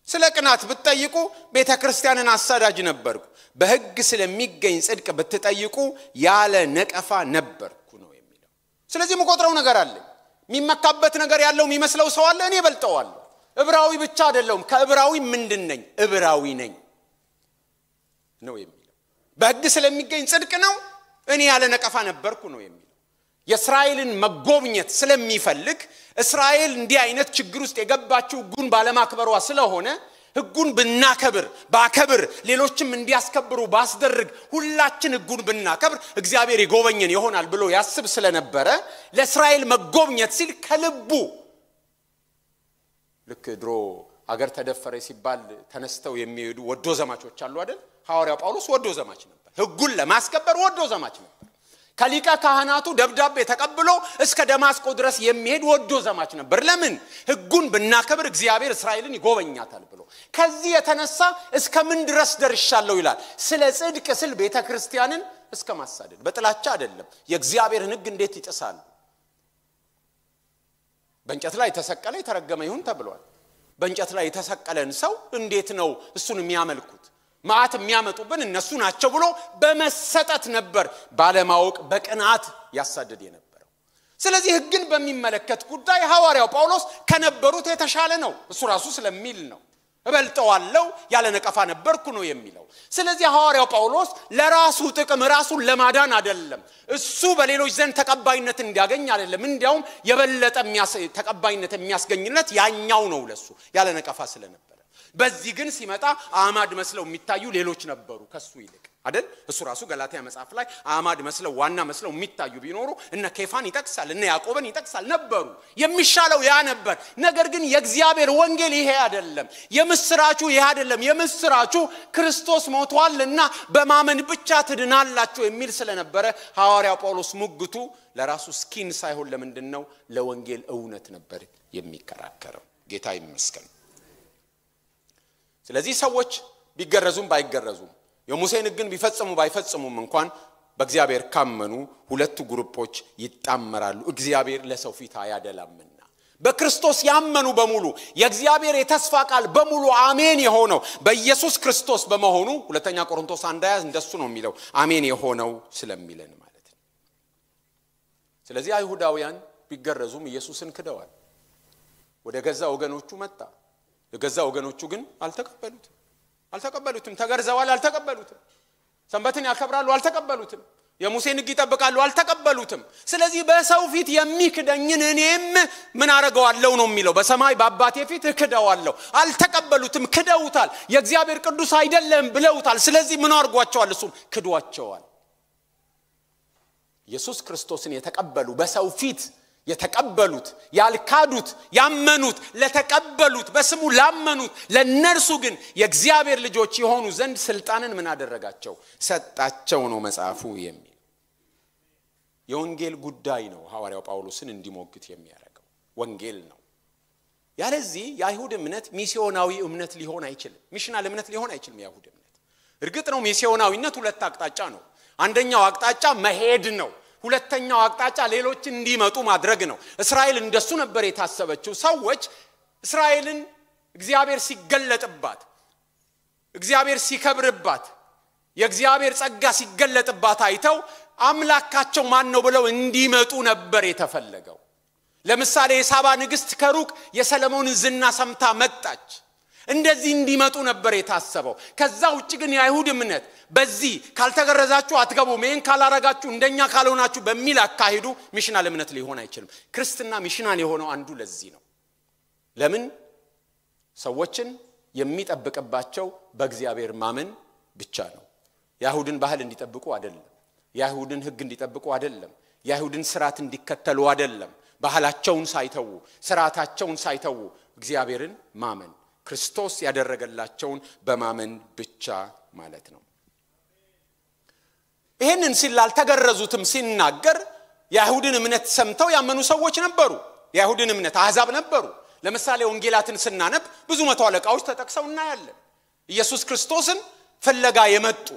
Speaker 1: ስለ ቅናት ብትጠይቁ ቤተክርስቲያንን አሳዳጅ ነበርኩ በሕግ ስለሚገኝ ጽድቅ ብትጠይቁ ያለ ነቀፋ ነበርኩ ነው የሚለው ስለዚህ መቆጥረው ነገር አለ የሚመካበት ነገር ያለው የሚመስለው ሰው አለ እኔ በልጠዋለሁ ዕብራዊ ብቻ አይደለም ከዕብራዊ ምንድነኝ ዕብራዊ ነኝ ነው የሚለው በሕግ ስለሚገኝ ጽድቅ ነው እኔ ያለ ነቀፋ ነበርኩ ነው የሚለው የእስራኤልን መጎብኘት ስለሚፈልግ እስራኤል እንዲህ አይነት ችግር ውስጥ የገባችው ሕጉን ባለማክበሯ ስለሆነ ሕጉን ብናከብር ባከብር ሌሎችም እንዲያስከብሩ ባስደርግ ሁላችን ሕጉን ብናከብር እግዚአብሔር ይጎበኘን ይሆናል ብሎ ያስብ ስለነበረ ለእስራኤል መጎብኘት ሲል ከልቡ ልክ ድሮ አገር ተደፈረ ሲባል ተነስተው የሚሄዱ ወዶ ዘማቾች አሉ አይደል ሐዋርያው ጳውሎስ ወዶ ዘማች ነበር ሕጉን ለማስከበር ወዶ ዘማች ነበር ከሊቀ ካህናቱ ደብዳቤ ተቀብሎ እስከ ደማስቆ ድረስ የሚሄድ ወዶ ዘማች ነበር ለምን ሕጉን ብናከብር እግዚአብሔር እስራኤልን ይጎበኛታል ብሎ ከዚህ የተነሳ እስከ ምን ድረስ ደርሻለሁ ይላል ስለ ጽድቅ ስል ቤተክርስቲያንን እስከ ማሳደድ በጥላቻ አይደለም የእግዚአብሔርን ሕግ እንዴት ይጥሳሉ በእንጨት ላይ ተሰቀለ የተረገመ ይሁን ተብሏል በእንጨት ላይ የተሰቀለን ሰው እንዴት ነው እሱን የሚያመልኩት ማአት የሚያመጡብን እነሱ ናቸው ብሎ በመሰጠት ነበር ባለማወቅ በቅናት ያሳደድ የነበረው ስለዚህ ሕግን በሚመለከት ጉዳይ ሐዋርያው ጳውሎስ ከነበሩት የተሻለ ነው እሱ ራሱ ስለሚል ነው እበልጠዋለሁ ያለ ነቀፋ ነበርኩ ነው የሚለው ስለዚህ ሐዋርያው ጳውሎስ ለራሱ ጥቅም ራሱን ለማዳን አይደለም እሱ በሌሎች ዘንድ ተቀባይነት እንዲያገኝ አይደለም እንዲያውም የበለጠ ተቀባይነት የሚያስገኝለት ያኛው ነው ለሱ ያለ ነቀፋ ስለነበረ በዚህ ግን ሲመጣ አማድ መስለው የሚታዩ ሌሎች ነበሩ ከሱ ይልቅ አይደል እሱ ራሱ ገላትያ መጽሐፍ ላይ አማድ መስለው ዋና መስለው የሚታዩ ቢኖሩ እነ ኬፋን ይጠቅሳል እነ ያዕቆብን ይጠቅሳል ነበሩ የሚሻለው ያ ነበር ነገር ግን የእግዚአብሔር ወንጌል ይሄ አይደለም የምስራቹ ይሄ አይደለም የምስራቹ ክርስቶስ ሞቷልና በማመን ብቻ ትድናላችሁ የሚል ስለነበረ ሐዋርያው ጳውሎስ ሙግቱ ለራሱ ስኪን ሳይሆን ለምንድነው ለወንጌል እውነት ነበር የሚከራከረው ጌታ ይመስገን ስለዚህ ሰዎች ቢገረዙም ባይገረዙም የሙሴን ሕግን ቢፈጽሙ ባይፈጽሙም እንኳን በእግዚአብሔር ካመኑ ሁለቱ ግሩፖች ይጣመራሉ እግዚአብሔር ለሰው ፊት አያደላምና በክርስቶስ ያመኑ በሙሉ የእግዚአብሔር የተስፋ ቃል በሙሉ አሜን የሆነው በኢየሱስ ክርስቶስ በመሆኑ ሁለተኛ ቆሮንቶስ 1:20 እንደሱ ነው የሚለው አሜን የሆነው ስለሚለን ማለት ነው ስለዚህ አይሁዳውያን ቢገረዙም ኢየሱስን ክደዋል ወደ ገዛ ወገኖቹ መጣ የገዛ ወገኖቹ ግን አልተቀበሉትም ተገርዘዋል አልተቀበሉትም ሰንበትን ያከብራሉ አልተቀበሉትም የሙሴን ሕግ ይጠብቃሉ አልተቀበሉትም ስለዚህ በሰው ፊት የሚክደኝን እኔም ምን አረጋዋለሁ ነው የሚለው በሰማይ በአባቴ ፊት እክደዋለሁ አልተቀበሉትም ክደውታል የእግዚአብሔር ቅዱስ አይደለም ብለውታል ስለዚህ ምን አርጓቸዋል እሱም ክዷቸዋል ኢየሱስ ክርስቶስን የተቀበሉ በሰው ፊት የተቀበሉት ያልካዱት ያመኑት ለተቀበሉት በስሙ ላመኑት ለነርሱ ግን የእግዚአብሔር ልጆች የሆኑ ዘንድ ስልጣንን ምን አደረጋቸው ሰጣቸው ነው መጽሐፉ የሚል የወንጌል ጉዳይ ነው ሐዋርያው ጳውሎስን እንዲሞግት የሚያደርገው ወንጌል ነው ያለዚህ የአይሁድ እምነት ሚስዮናዊ እምነት ሊሆን አይችልም ሚሽናል እምነት ሊሆን አይችልም የአይሁድ እምነት እርግጥ ነው ሚስዮናዊነት ሁለት አቅጣጫ ነው አንደኛው አቅጣጫ መሄድ ነው ሁለተኛው አቅጣጫ ሌሎች እንዲመጡ ማድረግ ነው እስራኤል እንደሱ ነበር የታሰበችው ሰዎች እስራኤልን እግዚአብሔር ሲገለጥባት እግዚአብሔር ሲከብርባት የእግዚአብሔር ጸጋ ሲገለጥባት አይተው አምላካቸው ማን ነው ብለው እንዲመጡ ነበር የተፈለገው ለምሳሌ የሳባ ንግስት ከሩቅ የሰለሞንን ዝና ሰምታ መጣች እንደዚህ እንዲመጡ ነበር የታሰበው ከዛ ውጭ ግን የአይሁድ እምነት በዚህ ካልተገረዛችሁ አትገቡ ሜን ካላረጋችሁ እንደኛ ካልሆናችሁ በሚል አካሄዱ ሚሽናል እምነት ሊሆን አይችልም ክርስትና ሚሽናል የሆነው አንዱ ለዚህ ነው ለምን ሰዎችን የሚጠብቅባቸው በእግዚአብሔር ማመን ብቻ ነው የአይሁድን ባህል እንዲጠብቁ አይደለም የአይሁድን ሕግ እንዲጠብቁ አይደለም የአይሁድን ሥርዓት እንዲከተሉ አይደለም ባህላቸውን ሳይተው ሥርዓታቸውን ሳይተው እግዚአብሔርን ማመን ክርስቶስ ያደረገላቸውን በማመን ብቻ ማለት ነው ይሄንን ሲላል ተገረዙትም ሲናገር የአይሁድን እምነት ሰምተው ያመኑ ሰዎች ነበሩ የአይሁድን እምነት አሕዛብ ነበሩ ለምሳሌ ወንጌላትን ስናነብ ብዙ መቶ አለቃዎች ተጠቅሰው እናያለን ኢየሱስ ክርስቶስን ፍለጋ የመጡ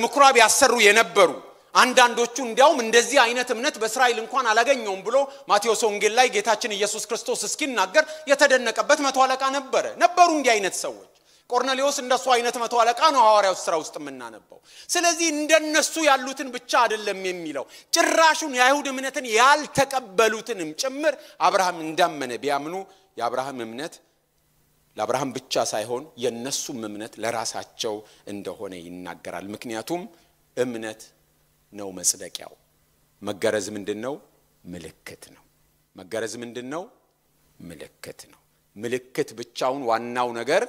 Speaker 1: ምኩራብ ያሰሩ የነበሩ አንዳንዶቹ እንዲያውም እንደዚህ አይነት እምነት በእስራኤል እንኳን አላገኘውም ብሎ ማቴዎስ ወንጌል ላይ ጌታችን ኢየሱስ ክርስቶስ እስኪናገር የተደነቀበት መቶ አለቃ ነበሩ እንዲህ አይነት ሰዎች ቆርኔሌዎስ እንደሱ አይነት መቶ አለቃ ነው ሐዋርያው ሥራ ውስጥ የምናነበው ስለዚህ እንደነሱ ያሉትን ብቻ አይደለም የሚለው ጭራሹን የአይሁድ እምነትን ያልተቀበሉትንም ጭምር አብርሃም እንዳመነ ቢያምኑ የአብርሃም እምነት ለአብርሃም ብቻ ሳይሆን የነሱም እምነት ለራሳቸው እንደሆነ ይናገራል ምክንያቱም እምነት ነው መጽደቂያው መገረዝ ምንድነው ምልክት ነው መገረዝ ምንድነው ምልክት ነው ምልክት ብቻውን ዋናው ነገር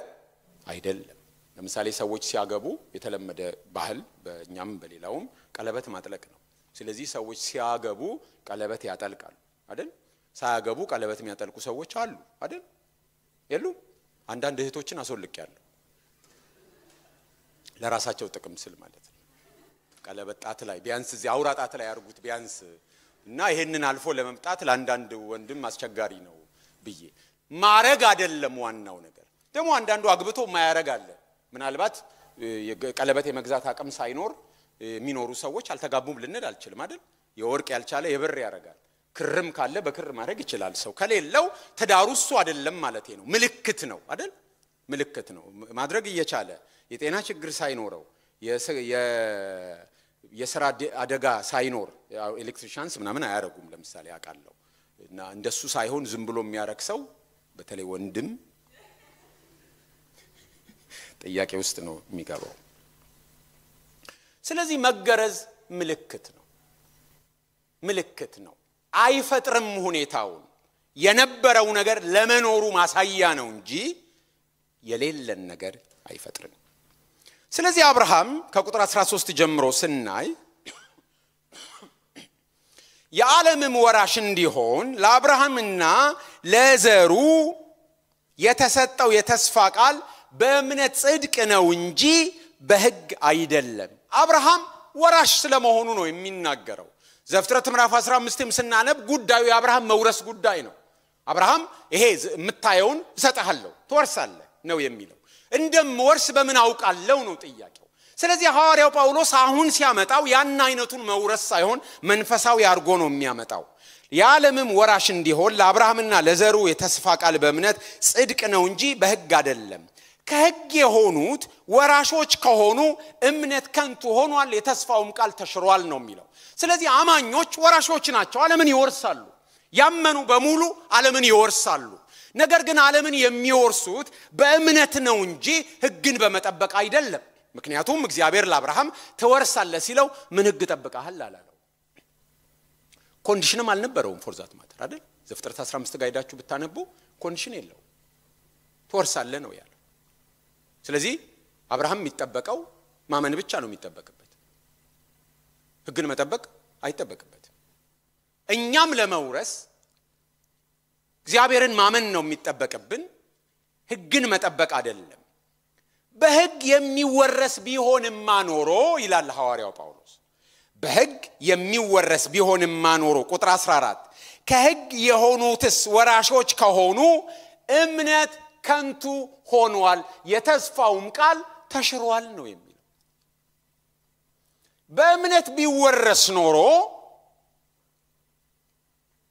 Speaker 1: አይደለም ለምሳሌ ሰዎች ሲያገቡ የተለመደ ባህል በእኛም በሌላውም ቀለበት ማጥለቅ ነው ስለዚህ ሰዎች ሲያገቡ ቀለበት ያጠልቃሉ አይደል ሳያገቡ ቀለበት የሚያጠልቁ ሰዎች አሉ አይደል የሉ አንዳንድ እህቶችን አስወልቀያለሁ ለራሳቸው ጥቅም ስል ማለት ነው ቀለበት ጣት ላይ ቢያንስ እዚህ አውራ ጣት ላይ ያርጉት ቢያንስ እና ይሄንን አልፎ ለመምጣት ለአንዳንድ ወንድም አስቸጋሪ ነው ብዬ ማረግ አይደለም ዋናው ነገር ደግሞ አንዳንዱ አግብቶ ማያረግ አለ ምናልባት ቀለበት የመግዛት አቅም ሳይኖር የሚኖሩ ሰዎች አልተጋቡም ልንል አልችልም አይደል የወርቅ ያልቻለ የብር ያረጋል ክርም ካለ በክር ማድረግ ይችላል ሰው ከሌለው ተዳሩ እሱ አይደለም ማለት ነው ምልክት ነው አይደል ምልክት ነው ማድረግ እየቻለ የጤና ችግር ሳይኖረው የሥራ አደጋ ሳይኖር ኤሌክትሪሻንስ ምናምን አያረጉም ለምሳሌ አቃለው እና እንደሱ ሳይሆን ዝም ብሎ የሚያረክ ሰው በተለይ ወንድም ጥያቄ ውስጥ ነው የሚገባው ስለዚህ መገረዝ ምልክት ነው አይፈጥርም ሁኔታውን የነበረው ነገር ለመኖሩ ማሳያ ነው እንጂ የሌለን ነገር አይፈጥርም ስለዚህ አብርሃም ከቁጥር 13 ጀምሮ ስናይ የዓለምም ወራሽ እንዲሆን ለአብርሃምና ለዘሩ የተሰጠው የተስፋ ቃል በእምነት ጽድቅ ነው እንጂ በሕግ አይደለም አብርሃም ወራሽ ስለመሆኑ ነው የሚናገረው ዘፍጥረት ምዕራፍ 15ም ስናነብ ጉዳዩ የአብርሃም መውረስ ጉዳይ ነው አብርሃም ይሄ የምታየውን እሰጥሃለሁ ትወርሳለህ ነው የሚለው እንደምወርስ በምን አውቃለሁ ነው ጥያቄው ስለዚህ ሐዋርያው ጳውሎስ አሁን ሲያመጣው ያን አይነቱን መውረስ ሳይሆን መንፈሳዊ አርጎ ነው የሚያመጣው የዓለምም ወራሽ እንዲሆን ለአብርሃምና ለዘሩ የተስፋ ቃል በእምነት ጽድቅ ነው እንጂ በሕግ አይደለም ከሕግ የሆኑት ወራሾች ከሆኑ እምነት ከንቱ ሆኗል የተስፋውም ቃል ተሽሯል ነው የሚለው ስለዚህ አማኞች ወራሾች ናቸው ዓለምን ይወርሳሉ ያመኑ በሙሉ ዓለምን ይወርሳሉ ነገር ግን ዓለምን የሚወርሱት በእምነት ነው እንጂ ሕግን በመጠበቅ አይደለም ምክንያቱም እግዚአብሔር ለአብርሃም ተወርሳለህ ሲለው ምን ሕግ ተጠብቀሃል አላለው ኮንዲሽንም አልነበረውም ፎርዛት ማተር አይደል ዘፍጥረት 15 ጋር ሄዳችሁ ብታነቡ ኮንዲሽን የለው ተወርሳለህ ነው ያለው ስለዚህ አብርሃም የሚጠበቀው ማመን ብቻ ነው የሚጠበቅበት ሕግን መጠበቅ አይጠበቅበትም እኛም ለመውረስ እግዚአብሔርን ማመን ነው የሚጠበቅብን ሕግን መጠበቅ አይደለም በሕግ የሚወረስ ቢሆንማ ኖሮ ይላል ሐዋርያው ጳውሎስ በሕግ የሚወረስ ቢሆንማ ኖሮ ቁጥር 14 ከሕግ የሆኑትስ ወራሾች ከሆኑ እምነት ከንቱ ሆኗል የተስፋውም ቃል ተሽሯል ነው የሚለው በእምነት ቢወረስ ኖሮ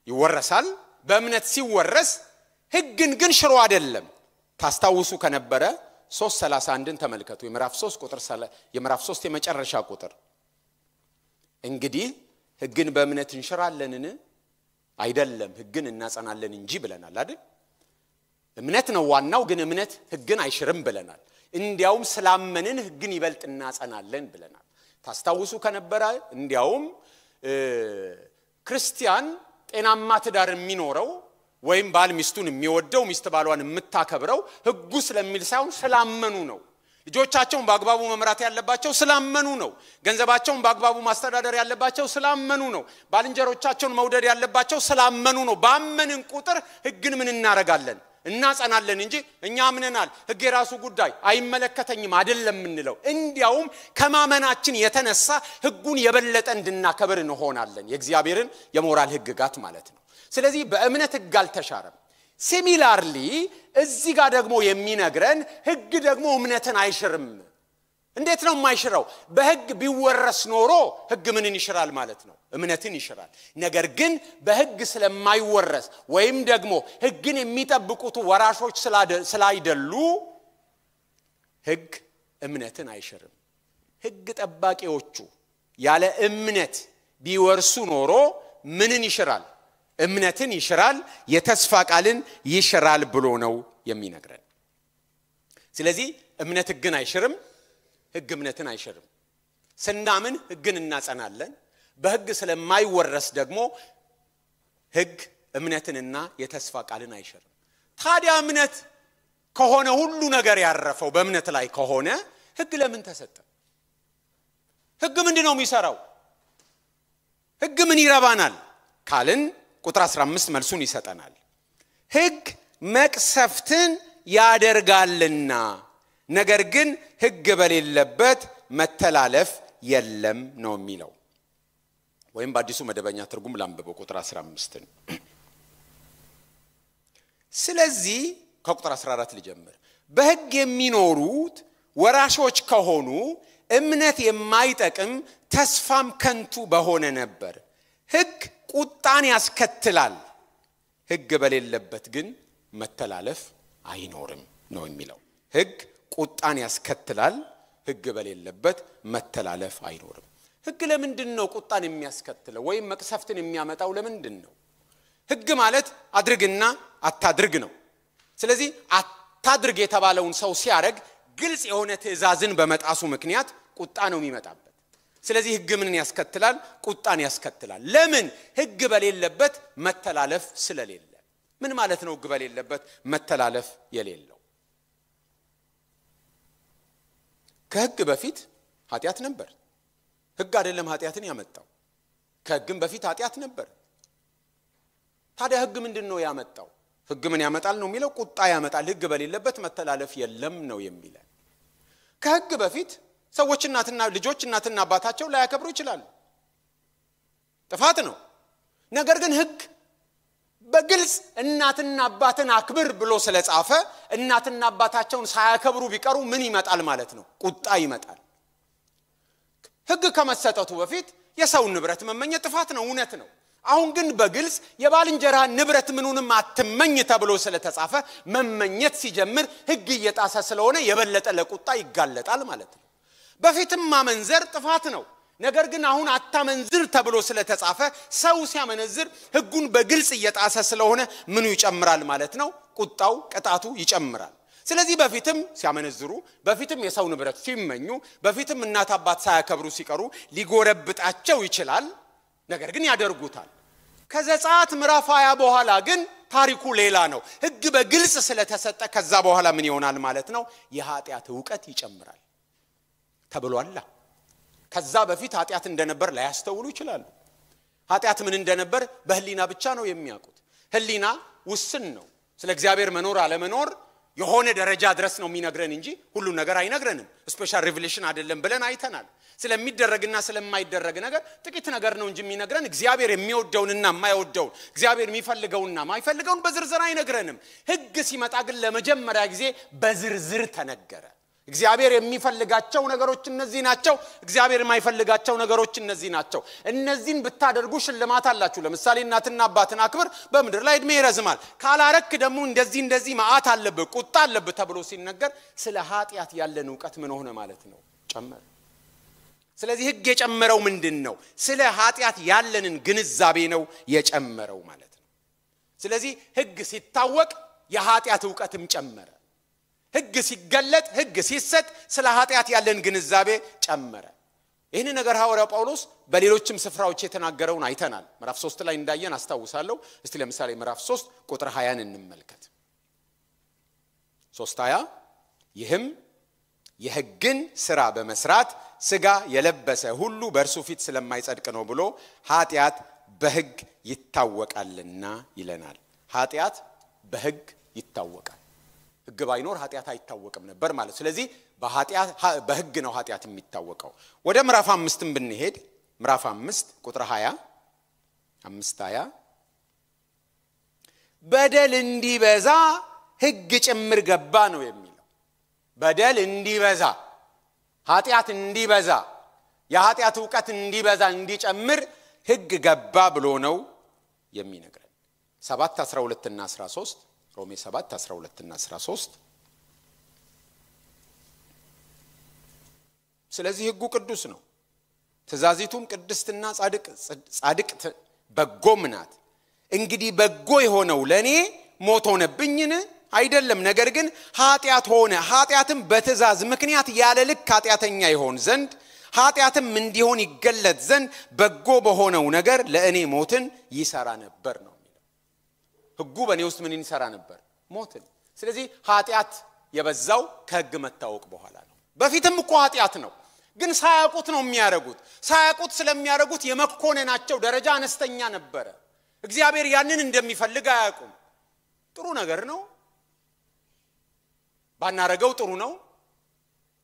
Speaker 1: ይወረሳል በእምነት ሲወረስ ሕግን ግን ሽሮ አይደለም ታስታውሱ ከነበረ 3:31ን ተመልከቱ የምዕራፍ 3 የመጨረሻ ቁጥር እንግዲህ ሕግን በእምነት እንሽራለንን አይደለም ሕግን እናጸናለን እንጂ ብለናል አይደል እምነት ነው ዋናው ግን እምነት ሕግን አይሽርም ብለናል እንዲያውም ስላመንን ሕግን ይበልጥ እናጸናለን ብለናል ታስታውሱ ከነበረ እንዲያውም ክርስቲያን ጤናማ ትዳር የሚኖረው ወይም ባል ሚስቱን የሚወደው ሚስት ባሏን የምታከብረው ሕጉ ስለሚል ሳይሆን ስላመኑ ነው ልጆቻቸውን በአግባቡ መምራት ያለባቸው ስላመኑ ነው ገንዘባቸውን በአግባቡ ማስተዳደር ያለባቸው ስላመኑ ነው ባልንጀሮቻቸውን መውደድ ያለባቸው ስላመኑ ነው ባመንን ቁጥር ሕግን ምን እናረጋለን እናጸናለን እንጂ እኛ አምነናል ሕግ የራሱ ጉዳይ አይመለከተኝም አይደለም እንለው እንዲያውም ከማመናችን የተነሳ ሕጉን የበለጠ እንድናከብር እንሆናለን የእግዚአብሔርን የሞራል ሕግጋት ማለት ነው ስለዚህ በእምነት ሕግ አልተሻረም ሲሚላርሊ እዚህ ጋር ደግሞ የሚነግረን ሕግ ደግሞ እምነትን አይሽርም እንዴት ነው የማይሽረው በሕግ ቢወረስ ኖሮ ሕግ ምንን ይሽራል ማለት ነው እምነትን ይሽራል ነገር ግን በሕግ ስለማይወረስ ወይም ደግሞ ሕግን የሚጠብቁት ወራሾች ስላይደሉ ሕግ እምነትን አይሽርም ሕግ ጠባቂዎቹ ያለ እምነት ቢወርሱ ኖሮ ምንን ይሽራል እምነትን ይሽራል የተስፋ ቃልን ይሽራል ብሎ ነው የሚነግረን ስለዚህ እምነት ሕግን አይሽርም ሕግ እምነትን አይሽርም ስናምን ሕግን እናጸናለን በሕግ ስለማይወረስ ደግሞ ሕግ እምነትንና የተስፋ ቃልን አይሽርም ታዲያ እምነት ከሆነ ሁሉ ነገር ያረፈው በእምነት ላይ ከሆነ ሕግ ለምን ተሰጠ ሕግ ምንድነው የሚሰራው ሕግ ምን ይረባናል ካልን ቁጥር 15 መልሱን ይሰጠናል ሕግ መቅሰፍትን ያደርጋልና ነገር ግን ሕግ በሌለበት መተላለፍ የለም ነው የሚለው ወይም በአዲሱ መደበኛ ትርጉም ላንብበው ቁጥር 15 ስለዚህ ከቁጥር 14 ልጀምር በሕግ የሚኖሩት ወራሾች ከሆኑ እምነት የማይጠቅም ተስፋም ከንቱ በሆነ ነበር ሕግ ቁጣን ያስከትላል ሕግ በሌለበት ግን መተላለፍ አይኖርም ነው የሚለው ሕግ ቁጣን ያስከትላል ሕግ በሌለበት መተላለፍ አይኖርም ህግ ለምንድነው ቁጣን የሚያስከትለው ወይም መቅሰፍትን የሚያመጣው ለምንድነው? ህግ ማለት አድርግና አታድርግ ነው። ስለዚህ አታድርግ የተባለውን ሰው ሲያረግ ግልጽ የሆነ ትእዛዝን በመጣሱ ምክንያት ቁጣ ነው የሚመጣበት። ስለዚህ ህግ ምንን ያስከትላል? ቁጣን ያስከትላል። ለምን? ህግ በሌለበት መተላለፍ ስለሌለ። ምን ማለት ነው ህግ በሌለበት መተላለፍ የሌለው? ከህግ በፊት ኃጢአት ነበር። ህግ አይደለም ኃጢአትን ያመጣው። ከህግም በፊት ኃጢአት ነበር። ታዲያ ህግ ምንድነው ያመጣው? ህግ ምን ያመጣል ነው የሚለው? ቁጣ ያመጣል። ህግ በሌለበት መተላለፍ የለም ነው የሚለው። ከህግ በፊት ሰዎች እናትና አባታቸው ላይ ያከብሩ ይችላሉ። ጥፋት ነው። ነገር ግን ህግ በግልጽ እናትና አባትን አክብር ብሎ ስለጻፈ እናትና አባታቸውን ሳያከብሩ ቢቀሩ ምን ይመጣል ማለት ነው? ቁጣ ይመጣል። ህግ ከመሰጠቱ በፊት የሰው ንብረት መመኘት ጥፋት ነው፣ እውነት ነው። አሁን ግን በግልጽ የባልንጀራ ንብረት ምኑንም አትመኝ ተብሎ ስለተጻፈ መመኘት ሲጀምር ህግ እየጣሰ ስለሆነ የበለጠ ለቁጣ ይጋለጣል ማለት ነው። በፊትም ማመንዘር ጥፋት ነው። ነገር ግን አሁን አታመንዝር ተብሎ ስለተጻፈ ሰው ሲያመነዝር ህጉን በግልጽ እየጣሰ ስለሆነ ምኑ ይጨምራል ማለት ነው? ቁጣው፣ ቅጣቱ ይጨምራል። ስለዚህ በፊትም ሲያመነዝሩ፣ በፊትም የሰው ንብረት ሲመኙ፣ በፊትም እናት አባት ሳያከብሩ ሲቀሩ ሊጎረብጣቸው ይችላል። ነገር ግን ያደርጉታል። ከዘጸአት ምዕራፍ 20 በኋላ ግን ታሪኩ ሌላ ነው። ህግ በግልጽ ስለተሰጠ ከዛ በኋላ ምን ይሆናል ማለት ነው? የኃጢአት ዕውቀት ይጨምራል ተብሏል። ከዛ በፊት ኃጢአት እንደነበር ላያስተውሉ ይችላሉ። ኃጢአት ምን እንደነበር በህሊና ብቻ ነው የሚያውቁት። ህሊና ውስን ነው። ስለ እግዚአብሔር መኖር አለመኖር የሆነ ደረጃ ድረስ ነው የሚነግረን እንጂ ሁሉ ነገር አይነግረንም። ስፔሻል ሪቪሌሽን አይደለም ብለን አይተናል። ስለሚደረግና ስለማይደረግ ነገር ጥቂት ነገር ነው እንጂ የሚነግረን እግዚአብሔር የሚወደውንና የማይወደውን፣ እግዚአብሔር የሚፈልገውና የማይፈልገውን በዝርዝር አይነግረንም። ህግ ሲመጣ ግን ለመጀመሪያ ጊዜ በዝርዝር ተነገረ። እግዚአብሔር የሚፈልጋቸው ነገሮች እነዚህ ናቸው፣ እግዚአብሔር የማይፈልጋቸው ነገሮች እነዚህ ናቸው። እነዚህን ብታደርጉ ሽልማት አላችሁ። ለምሳሌ እናትና አባትን አክብር፣ በምድር ላይ እድሜ ይረዝማል። ካላረክ ደግሞ እንደዚህ መዓት አለብህ፣ ቁጣ አለብህ ተብሎ ሲነገር ስለ ኃጢአት ያለን ዕውቀት ምን ሆነ ማለት ነው? ጨመረ። ስለዚህ ህግ የጨመረው ምንድነው? ስለ ኃጢአት ያለንን ግንዛቤ ነው የጨመረው ማለት ነው። ስለዚህ ህግ ሲታወቅ የኃጢአት ዕውቀትም ጨመረ። ህግ ሲገለጥ፣ ህግ ሲሰጥ ስለ ኃጢአት ያለን ግንዛቤ ጨመረ። ይህን ነገር ሐዋርያው ጳውሎስ በሌሎችም ስፍራዎች የተናገረውን አይተናል። ምዕራፍ 3 ላይ እንዳየን አስታውሳለሁ። እስቲ ለምሳሌ ምዕራፍ 3 ቁጥር 20ን እንመልከት። 3:20 ይህም የህግን ሥራ በመስራት ሥጋ የለበሰ ሁሉ በእርሱ ፊት ስለማይጸድቅ ነው ብሎ ኃጢአት በህግ ይታወቃልና ይለናል። ኃጢአት በህግ ይታወቃል። ህግ ባይኖር ኃጢአት አይታወቅም ነበር ማለት። ስለዚህ በህግ ነው ኃጢአት የሚታወቀው። ወደ ምዕራፍ 5 ብንሄድ ምዕራፍ 5 ቁጥር 20 በደል እንዲበዛ ህግ ጭምር ገባ ነው የሚለው። በደል እንዲበዛ፣ ኃጢአት እንዲበዛ፣ የኃጢአት ዕውቀት እንዲበዛ እንዲጨምር ህግ ገባ ብሎ ነው የሚነግረን። 7:12 እና 13 ሮሜ 7:12 እና 13 ስለዚህ ህጉ ቅዱስ ነው፣ ትእዛዚቱም ቅድስትና ጻድቅ በጎም ናት። እንግዲህ በጎ የሆነው ለኔ ሞት ሆነብኝን? አይደለም፣ ነገር ግን ኃጢአት ሆነ። ኃጢአትም በትእዛዝ ምክንያት ያለ ልክ ኃጢአተኛ ይሆን ዘንድ ኃጢአትም እንዲሆን ይገለጥ ዘንድ በጎ በሆነው ነገር ለእኔ ሞትን ይሰራ ነበር ነው የሚለው። ህጉ በእኔ ውስጥ ምን ይሰራ ነበር? ሞትን። ስለዚህ ኃጢአት የበዛው ከህግ መታወቅ በኋላ ነው። በፊትም እኮ ኃጢአት ነው፣ ግን ሳያውቁት ነው የሚያደርጉት። ሳያውቁት ስለሚያደርጉት የመኮነናቸው ደረጃ አነስተኛ ነበረ። እግዚአብሔር ያንን እንደሚፈልግ አያውቁም። ጥሩ ነገር ነው ባናረገው ጥሩ ነው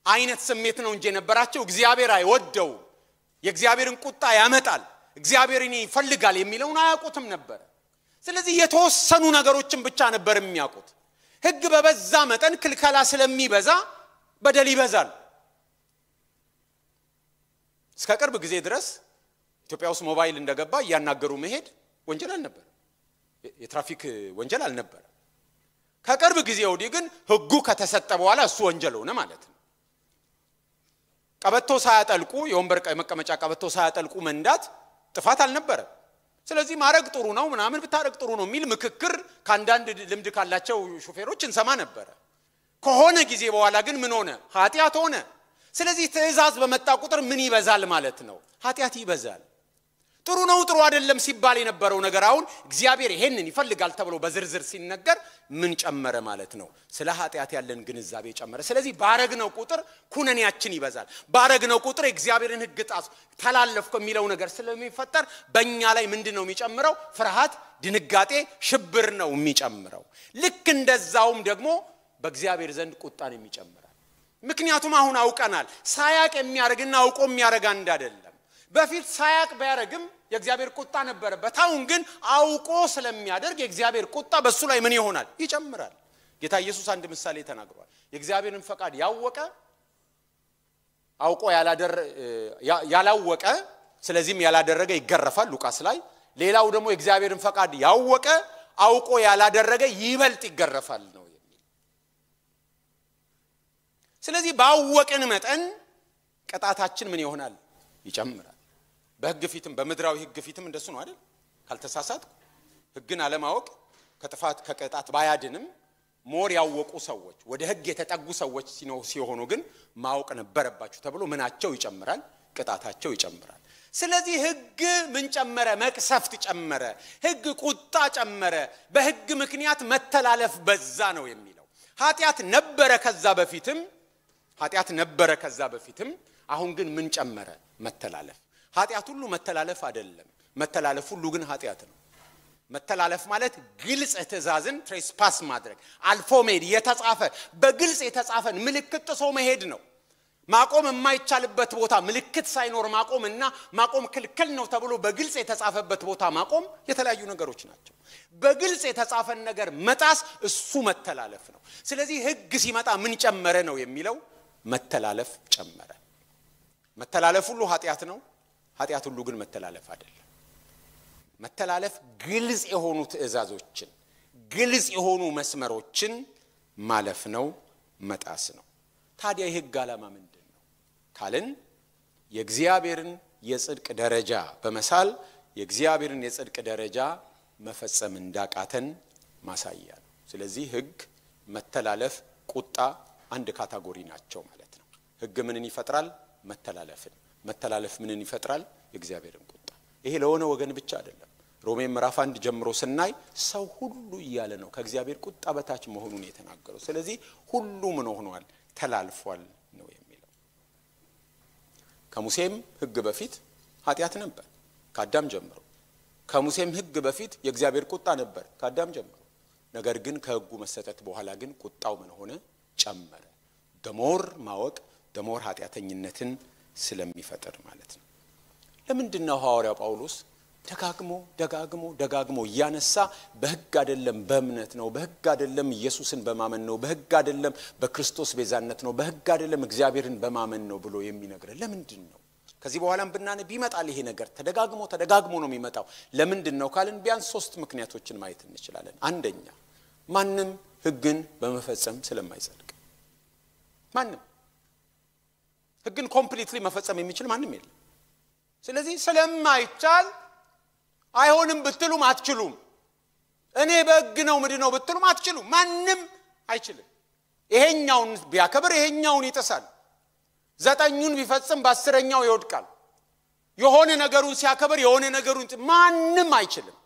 Speaker 1: አይነት ስሜት ነው እንጂ ነበራቸው። እግዚአብሔር አይወደው፣ የእግዚአብሔርን ቁጣ ያመጣል፣ እግዚአብሔርን ይፈልጋል የሚለውን አያውቁትም ነበር። ስለዚህ የተወሰኑ ነገሮችን ብቻ ነበር የሚያውቁት። ህግ በበዛ መጠን ክልከላ ስለሚበዛ በደል ይበዛል። እስከ ቅርብ ጊዜ ድረስ ኢትዮጵያ ውስጥ ሞባይል እንደገባ ያናገሩ መሄድ ወንጀል አልነበር፣ የትራፊክ ወንጀል አልነበር። ከቅርብ ጊዜ ወዲህ ግን ህጉ ከተሰጠ በኋላ እሱ ወንጀል ሆነ ማለት ነው። ቀበቶ ሳያጠልቁ የወንበር መቀመጫ ቀበቶ ሳያጠልቁ መንዳት ጥፋት አልነበረ ስለዚህ ማረግ ጥሩ ነው ምናምን ብታረግ ጥሩ ነው ሚል ምክክር ካንዳንድ ልምድ ካላቸው ሹፌሮች እንሰማ ነበር ከሆነ ጊዜ በኋላ ግን ምን ሆነ ኃጢያት ሆነ ስለዚህ ትእዛዝ በመጣ ቁጥር ምን ይበዛል ማለት ነው ኃጢያት ይበዛል ጥሩ ነው ጥሩ አይደለም ሲባል የነበረው ነገር አሁን እግዚአብሔር ይሄንን ይፈልጋል ተብሎ በዝርዝር ሲነገር ምን ጨመረ ማለት ነው ስለ ኃጢያት ያለን ግንዛቤ ጨመረ ስለዚህ ባረግነው ቁጥር ኩነኔያችን ይበዛል ባረግነው ቁጥር እግዚአብሔርን ሕግ ጣስ ተላለፍኩ የሚለው ነገር ስለሚፈጠር በእኛ ላይ ምንድነው የሚጨምረው ፍርሃት ድንጋጤ ሽብር ነው የሚጨምረው ልክ እንደዛውም ደግሞ በእግዚአብሔር ዘንድ ቁጣን የሚጨምራል ምክንያቱም አሁን አውቀናል ሳያቅ የሚያረግና አውቆ የሚያረጋ እንዳይደለም በፊት ሳያቅ ባያረግም የእግዚአብሔር ቁጣ ነበረበት አሁን ግን አውቆ ስለሚያደርግ የእግዚአብሔር ቁጣ በሱ ላይ ምን ይሆናል ይጨምራል ጌታ ኢየሱስ አንድ ምሳሌ ተናግሯል የእግዚአብሔርን ፈቃድ ያወቀ አውቆ ያላወቀ ስለዚህም ያላደረገ ይገረፋል ሉቃስ ላይ ሌላው ደግሞ የእግዚአብሔርን ፈቃድ ያወቀ አውቆ ያላደረገ ይበልጥ ይገረፋል ነው የሚል ስለዚህ ባወቅን መጠን ቅጣታችን ምን ይሆናል ይጨምራል በሕግ ፊትም በመድራዊ ሕግ ፊትም እንደሱ ነው አይደል ካልተሳሳትኩ ሕግን አለማወቅ ከጥፋት ከቅጣት ባያድንም ሞር ያወቁ ሰዎች ወደ ሕግ የተጠጉ ሰዎች ሲሆኑ ግን ማወቅ ነበረባቸው ተብሎ ምናቸው ይጨምራል ቅጣታቸው ይጨምራል ስለዚህ ሕግ ምን ጨመረ መቅሰፍት ጨመረ ሕግ ቁጣ ጨመረ በሕግ ምክንያት መተላለፍ በዛ ነው የሚለው ኃጢያት ነበረ ከዛ በፊትም አሁን ግን ምን ጨመረ መተላለፍ ኃጢያት ሁሉ መተላለፍ አይደለም መተላለፍ ሁሉ ግን ኃጢያት ነው መተላለፍ ማለት ግልጽ ትእዛዝን ትሬስፓስ ማድረግ አልፎ መሄድ የተጻፈ በግልጽ የተጻፈን ምልክት ጥሶ መሄድ ነው ማቆም የማይቻልበት ቦታ ምልክት ሳይኖር ማቆምና ማቆም ክልክል ነው ተብሎ በግልጽ የተጻፈበት ቦታ ማቆም የተለያዩ ነገሮች ናቸው በግልጽ የተጻፈን ነገር መጣስ እሱ መተላለፍ ነው ስለዚህ ሕግ ሲመጣ ምን ጨመረ ነው የሚለው መተላለፍ ጨመረ መተላለፍ ሁሉ ኃጢያት ነው ኃጢያት ሁሉ ግን መተላለፍ አይደለም መተላለፍ ግልጽ የሆኑ ትእዛዞችን ግልጽ የሆኑ መስመሮችን ማለፍ ነው መጣስ ነው ታዲያ የሕግ ዓላማ ምንድነው ካልን የእግዚአብሔርን የጽድቅ ደረጃ በመሳል የእግዚአብሔርን የጽድቅ ደረጃ መፈጸም እንዳቃተን ማሳያ ነው ስለዚህ ሕግ መተላለፍ ቁጣ አንድ ካታጎሪ ናቸው ማለት ነው ሕግ ምንን ይፈጥራል መተላለፍ ምንን ይፈጥራል የእግዚአብሔርን ቁጣ ይሄ ለሆነ ወገን ብቻ አይደለም ሮሜ ምዕራፍ 1 ጀምሮ ስናይ ሰው ሁሉ ይያለ ነው ከእግዚአብሔር ቁጣ በታች መሆኑን የተናገረው ስለዚህ ሁሉ ምን ሆኗል ተላልፏል ነው የሚለው ከሙሴም ሕግ በፊት ኃጢያት ነበር ከአዳም ጀምሮ ከሙሴም ሕግ በፊት የእግዚአብሔር ቁጣ ነበር ከአዳም ጀምሮ ነገር ግን ከሕጉ መሰጠት በኋላ ግን ቁጣው ምን ሆነ ጨመረ ደሞር ማወቅ ደሞር ኃጢያተኝነትን ስለሚፈጥር ማለት ነው ለምንድነው ሐዋርያው ጳውሎስ ደጋግሞ ያነሳ በሕግ አይደለም በእምነት ነው በሕግ አይደለም ኢየሱስን በማመን ነው በሕግ አይደለም በክርስቶስ ቤዛነት ነው በሕግ አይደለም እግዚአብሔርን በማመን ነው ብሎ የሚነግረን ለምንድነው ከዚህ በኋላም ብናነብ ይመጣል ይሄ ነገር ተደጋግሞ ነው የሚመጣው ለምንድነው ካልን ቢያንስ 3 ምክንያቶችን ማየት እንችላለን አንደኛ ማንንም ሕግን በመፈጸም ስለማይጸድቅ ማንንም ሕግን ኮምፕሊትሊ መፈጸም የሚችል ማንንም የለም ስለዚህ ስለማይቻል አይሆንም ብትሉም አትችሉም እኔ በሕግ ነው ምድነው ብትሉም አትችሉም ማንንም አይችልም ይሄኛውን ቢያከብር ይሄኛውን ይጥሳል 9ኙን ቢፈጽም በ10ኛው ይወድቃል የሆነ ነገሩን ሲያከብር የሆነ ነገሩን ማንንም አይችልም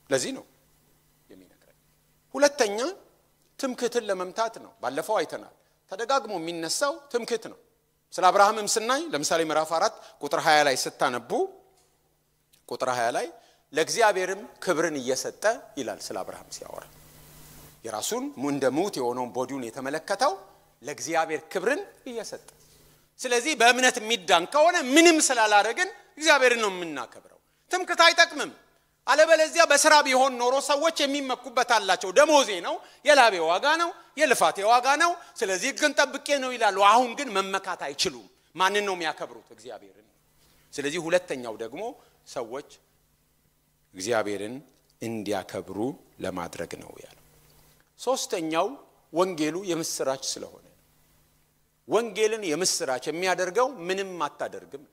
Speaker 1: ለዚህ ነው የሚነግረን ሁለተኛ ትምክህትን ለመምታት ነው ባለፈው አይተናል ተደጋግሞ የሚነሳው ትምክህት ነው ስለ አብርሃምም ስናይ ለምሳሌ ምዕራፍ 4 ቁጥር 20 ላይ ስታነቡ ቁጥር 20 ላይ ለእግዚአብሔርም ክብርን እየሰጠ ይላል ስለ አብርሃም ሲያወራ የራሱን እንደ ሙት የሆነውን ቦዲውን የተመለከተው ለእግዚአብሔር ክብርን እየሰጠ ስለዚህ በእምነት የሚዳን ከሆነ ምንም ስላላረግን እግዚአብሔርን ነው የምናከብረው ትምክህት አይጠቅምም አለበለዚያ በስራ ቢሆን ኖሮ ሰዎች የሚመኩበት አላቸው ደሞዜ ነው የላቤ ዋጋ ነው የልፋቴ ዋጋ ነው ስለዚህ ግን ጠብቄ ነው ይላሉ አሁን ግን መመካት አይችሉም ማንን ነው የሚያከብሩት እግዚአብሔርን ስለዚህ ሁለተኛው ደግሞ ሰዎች እግዚአብሔርን እንዲያከብሩ ለማድረግ ነው ያለው ሶስተኛው ወንጌሉ የምስራች ስለሆነ ወንጌልን የምስራች የሚያደርገው ምንም አታደርግም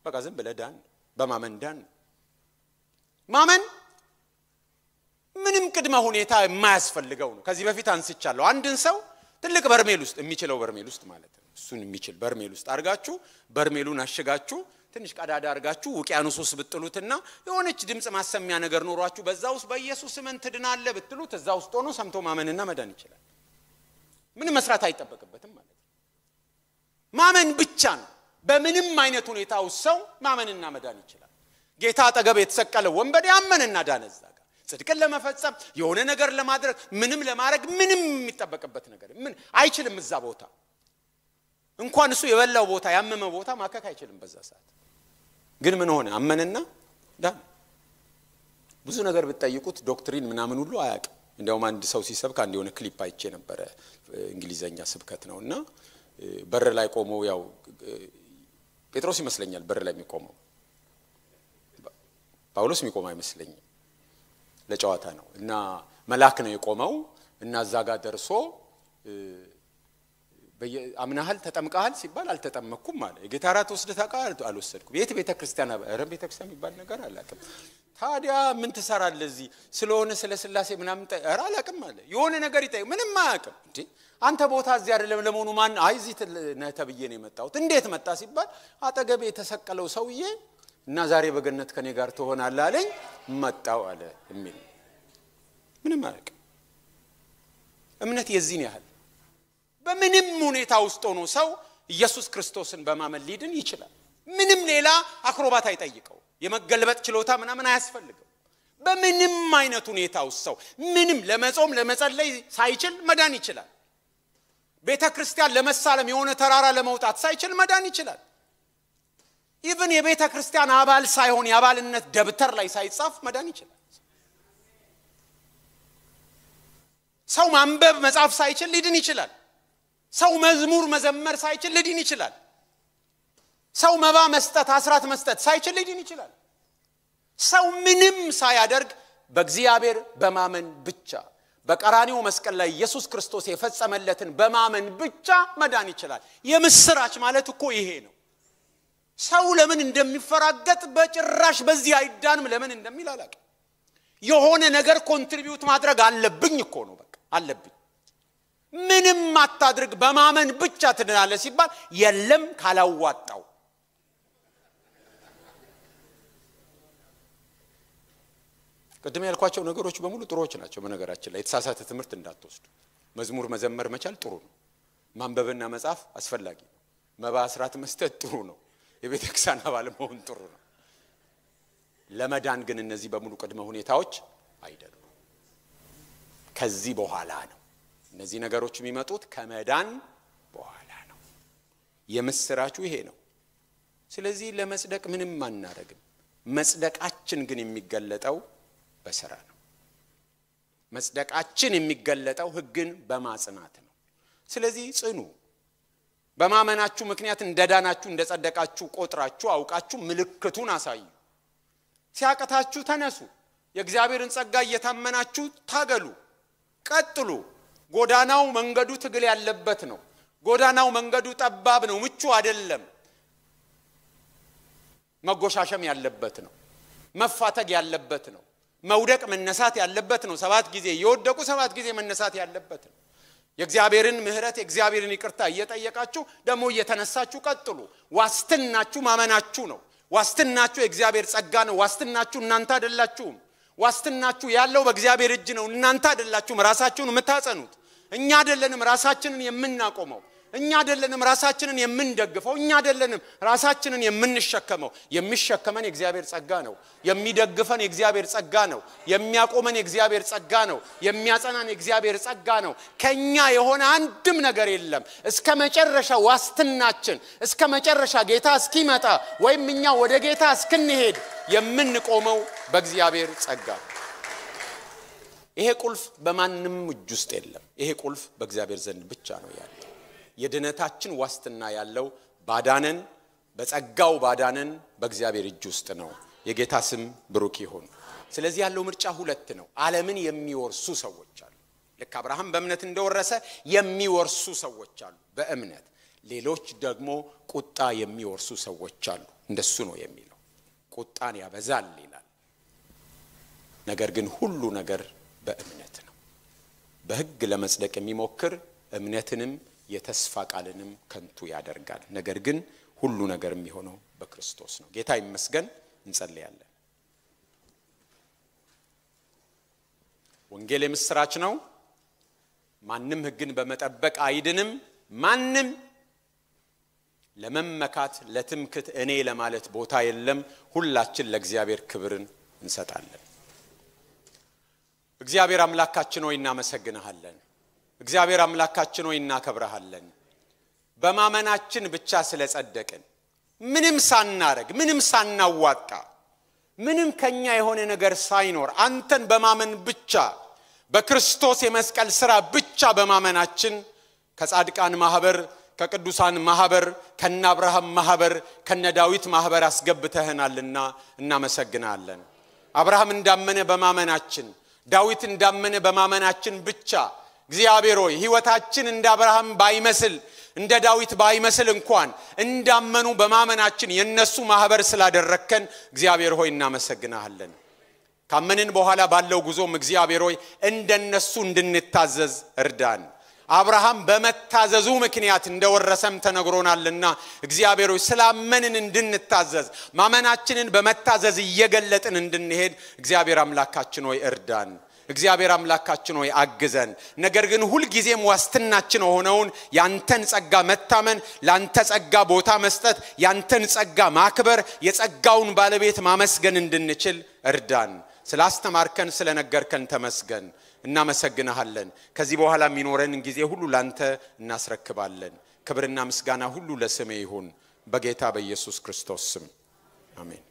Speaker 1: በቃ ዝም ብለህ ዳን በማመን ዳን ማመን ምንም ቅድመ ሁኔታ የማያስፈልገው ነው ከዚህ በፊት አንስቻለሁ አንድን ሰው ትልቅ በርሜል ውስጥ የሚችለው በርሜል ውስጥ ማለት ነው እሱን የሚችል በርሜል ውስጥ አርጋችሁ በርሜሉን አሽጋችሁ ትንሽ ቀዳዳ አርጋችሁ ውቅያኖስ ውስጥ ብትሉትና የሆነች ድምጽ ማሰሚያ ነገር ኖሯችሁ በዛው ውስጥ በኢየሱስ ስም እንትድናለ ብትሉት እዛው ውስጥ ሆኖ ሰምቶ ማመንና መዳን ይችላል ምንም መስራት አይጠበቅበትም ማለት ነው ማመን ብቻ ነው በምንም አይነት ሁኔታ ውስጥ ሰው ማመንና መዳን ይችላል ጌታ አጠገብ የተሰቀለው ወንበዴ አመነና ዳነ እዛጋ ጽድቅን ለመፈጸም የሆነ ነገር ለማድረግ ምንም ለማድረግ ምንም የሚጠበቅበት ነገር ምን አይችልም እዛ ቦታ እንኳን እሱ የበላው ቦታ ያመመው ቦታ ማከክ አይችልም በዛ ሰዓት ግን ምን ሆነ አመነና ዳነ ብዙ ነገር ብትጠይቁት ዶክትሪን ምናምን ሁሉ አያውቅም እንደውም አንድ ሰው ሲሰብክ አንድ የሆነ ክሊፕ አይቼ ነበር እንግሊዘኛ ስብከት ነውና በር ላይ ቆሞ ያው ጴጥሮስ ይመስለኛል በር ላይ የሚቆመው ጳውሎስ የሚቆም አይመስለኝም ለጨዋታ ነው እና መልአክ ነው የቆመው እና እዛ ጋር ደርሶ አምናሃል ተጠምቀሃል ሲባል አልተጠመቅኩም ማለት የጌታ ራት ወስደ ታውቃል አልወሰድኩም የት ቤተክርስቲያን ቤተክርስቲያን የሚባል ነገር አላውቅም ታዲያ ምን ትሰራለህ እዚህ ስለሆነ ስለ ስላሴ ምናምን አላውቅም ማለት የሆነ ነገር ይጠይቅ ምንም አያውቅም እንዴ አንተ ቦታ እዚህ አይደለም ለመሆኑ ማን አይ እዚህ ነተብዬ ነው የመጣሁት እንዴት መጣ ሲባል አጠገቤ የተሰቀለው ሰውዬ እና ዛሬ በገነት ከኔ ጋር ትሆናለህ አለኝ መጣው አለ የሚል ምንም አያውቅም እምነት የዚህን ያህል በምንም ሁኔታ ውስጥ ሆኖ ሰው ኢየሱስ ክርስቶስን በማመን ሊድን ይችላል ምንም ሌላ አክሮባት አይጠይቀው የመገልበጥ ችሎታ ምናምን አያስፈልገው በምንም አይነት ሁኔታ ውስጥ ሰው ምንም ለመጾም ለመጸለይ ሳይችል መዳን ይችላል ቤተክርስቲያን ለመሳለም የሆነ ተራራ ለመውጣት ሳይችል መዳን ይችላል ኢቭን የቤተክርስቲያን አባል ሳይሆን የአባልነት ደብተር ላይ ሳይጻፍ መዳን ይችላል ሰው ማንበብ መጻፍ ሳይችል ሊድን ይችላል ሰው መዝሙር መዘመር ሳይችል ሊድን ይችላል ሰው መባ መስጠት አስራት መስጠት ሳይችል ሊድን ይችላል ሰው ምንም ሳያደርግ በእግዚአብሔር በማመን ብቻ በቀራንዮ መስቀል ላይ ኢየሱስ ክርስቶስ የፈጸመለትን በማመን ብቻ መዳን ይችላል የምስራች ማለት እኮ ይሄ ነው ሰው ለምን እንደሚፈራገጥ በጭራሽ በዚህ አይዳንም ለምን እንደሚል አላውቅም የሆነ ነገር ኮንትሪቢዩት ማድረግ አለብኝ እኮ ነው በቃ አለብኝ ምንም አታድርግ በማመን ብቻ ትድናለህ ሲባል የለም ካላዋጣው ቅድም ያልኳቸው ነገሮች በሙሉ ጥሩዎች ናቸው በነገራችን ላይ የተሳሳተ ትምህርት እንዳትወስዱ መዝሙር መዘመር መቻል ጥሩ ነው ማንበብና መጻፍ አስፈላጊ ነው መባ አስራት መስጠት ጥሩ ነው የቤተክርስቲያን አባል መሆን ጥሩ ነው ለመዳን ግን እነዚህ በሙሉ ቅድመ ሁኔታዎች አይደሉም ከዚህ በኋላ ነው እነዚህ ነገሮች የሚመጡት ከመዳን በኋላ ነው የምስራቹ ይሄ ነው ስለዚህ ለመጽደቅ ምንም አናረግም መጽደቃችን ግን የሚገለጠው በሥራ ነው መጽደቃችን የሚገለጠው ሕግን በማጽናት ነው ስለዚህ ጽኑ በማመናችሁ ምክንያት እንደዳናችሁ እንደጸደቃችሁ ቆጥራችሁ አውቃችሁ ምልክቱን አሳዩ ሲያቀታችሁ ተነሱ የእግዚአብሔርን ጸጋ እየታመናችሁ ታገሉ ቀጥሉ ጎዳናው መንገዱ ትግል ያለበት ነው ጎዳናው መንገዱ ጠባብ ነው ምቹ አይደለም መጎሻሸም ያለበት ነው መፋተግ ያለበት ነው መውደቅ መነሳት ያለበት ነው 7 ጊዜ ይወደቁ 7 ጊዜ መነሳት ያለበት ነው የእግዚአብሔርን ምህረት የእግዚአብሔርን ይቅርታ እየጠየቃችሁ ደሞ እየተነሳችሁ ቀጥሉ ዋስትናችሁ ማመናችሁ ነው ዋስትናችሁ የእግዚአብሔር ጸጋ ነው ዋስትናችሁ እናንተ አይደላችሁም ዋስትናችሁ ያለው በእግዚአብሔር እጅ ነው እናንተ አይደላችሁም ራሳችሁን የምታጸኑት እኛ አይደለንም ራሳችንን የምናቆመው እኛ አይደለንም ራሳችንን የምንደግፈው እኛ አይደለንም ራሳችንን የምንሸከመው የሚሸከመን የእግዚአብሔር ጸጋ ነው የሚደግፈን የእግዚአብሔር ጸጋ ነው የሚያቆመን የእግዚአብሔር ጸጋ ነው የሚያጸናን የእግዚአብሔር ጸጋ ነው ከኛ የሆነ አንድም ነገር የለም እስከ መጨረሻ ዋስትናችን እስከ መጨረሻ ጌታ እስኪመጣ ወይም እኛ ወደ ጌታ እስክንሄድ የምንቆመው በእግዚአብሔር ጸጋ ይሄ ቁልፍ በማንም እጅ ውስጥ የለም ይሄ ቁልፍ በእግዚአብሔር ዘንድ ብቻ ነው ያለው የድነታችን ዋስትና ያለው ባዳነን በጸጋው ባዳነን በእግዚአብሔር እጅ ውስጥ ነው የጌታ ስም ብሩክ ይሁን ስለዚህ ያለው ምርጫ ሁለት ነው ዓለምን የሚወርሱ ሰዎች አሉ ልክ አብርሃም በእምነት እንደወረሰ የሚወርሱ ሰዎች አሉ በእምነት ሌሎች ደግሞ ቁጣ የሚወርሱ ሰዎች አሉ እንደሱ ነው የሚለው ቁጣን ያበዛል ይላል ነገር ግን ሁሉ ነገር በእምነት ነው በሕግ ለመጽደቅ የሚሞክር እምነትንም የተስፋ ቃልንም ከንቱ ያደርጋል ነገር ግን ሁሉ ነገር የሚሆነው በክርስቶስ ነው ጌታ ይመስገን እንጸልያለን ወንጌል የምስራች ነው ማንንም ሕግን በመጠበቅ አይድንም ማንንም ለመመካት ለትምክት እኔ ለማለት ቦታ የለም ሁላችን ለእግዚአብሔር ክብርን እንሰጣለን እግዚአብሔር አምላካችን ሆይ እናመሰግንሃለን እግዚአብሔር አምላካችን ሆይ እናከብረሃለን በማመናችን ብቻ ስለጸደቅን ምንም ሳናረግ ምንም ሳናዋጣ ምንም ከኛ የሆነ ነገር ሳይኖር አንተን በማመን ብቻ በክርስቶስ የመስቀል ሥራ ብቻ በማመናችን ከጻድቃን ማህበር ከቅዱሳን ማህበር ከናብርሃም ማህበር ከነዳዊት ማህበር አስገብተህናልና እናመሰግናለን አብርሃም እንዳመነ በማመናችን ዳዊት እንዳመነ በማመናችን ብቻ እግዚአብሔር ሆይ ሕይወታችን እንደ አብርሃም ባይመስል እንደ ዳዊት ባይመስል እንኳን እንዳመኑ በማመናችን የነሱ ማህበር ስላደረከን እግዚአብሔር ሆይ እናመሰግናለን ካመንን በኋላ ባለው ጉዞም እግዚአብሔር ሆይ እንደነሱ እንድንታዘዝ እርዳን አብርሃም በመታዘዙ ምክንያት እንደወረሰም ተነግሮናልና እግዚአብሔር ሆይ ስላመንን እንድንታዘዝ ማመናችንን በመታዘዝ እየገለጥን እንድንሄድ እግዚአብሔር አምላካችን ሆይ እርዳን እግዚአብሔር አምላካችን ሆይ አግዘን ነገር ግን ሁሉ ጊዜም ዋስትናችን ሆነውን ያንተን ጸጋ መታመን ላንተ ጸጋ ቦታ መስጠት ያንተን ጸጋ ማክበር የጸጋውን ባለቤት ማመስገን እንድንችል እርዳን ስላስተማርከን ስለነገርከን ተመስገን እናመሰግንሃለን ከዚህ በኋላ የሚኖረን ጊዜ ሁሉ ላንተ እናስረክባለን ክብርና ምስጋና ሁሉ ለስምህ ይሁን በጌታ በኢየሱስ ክርስቶስ ስም አሜን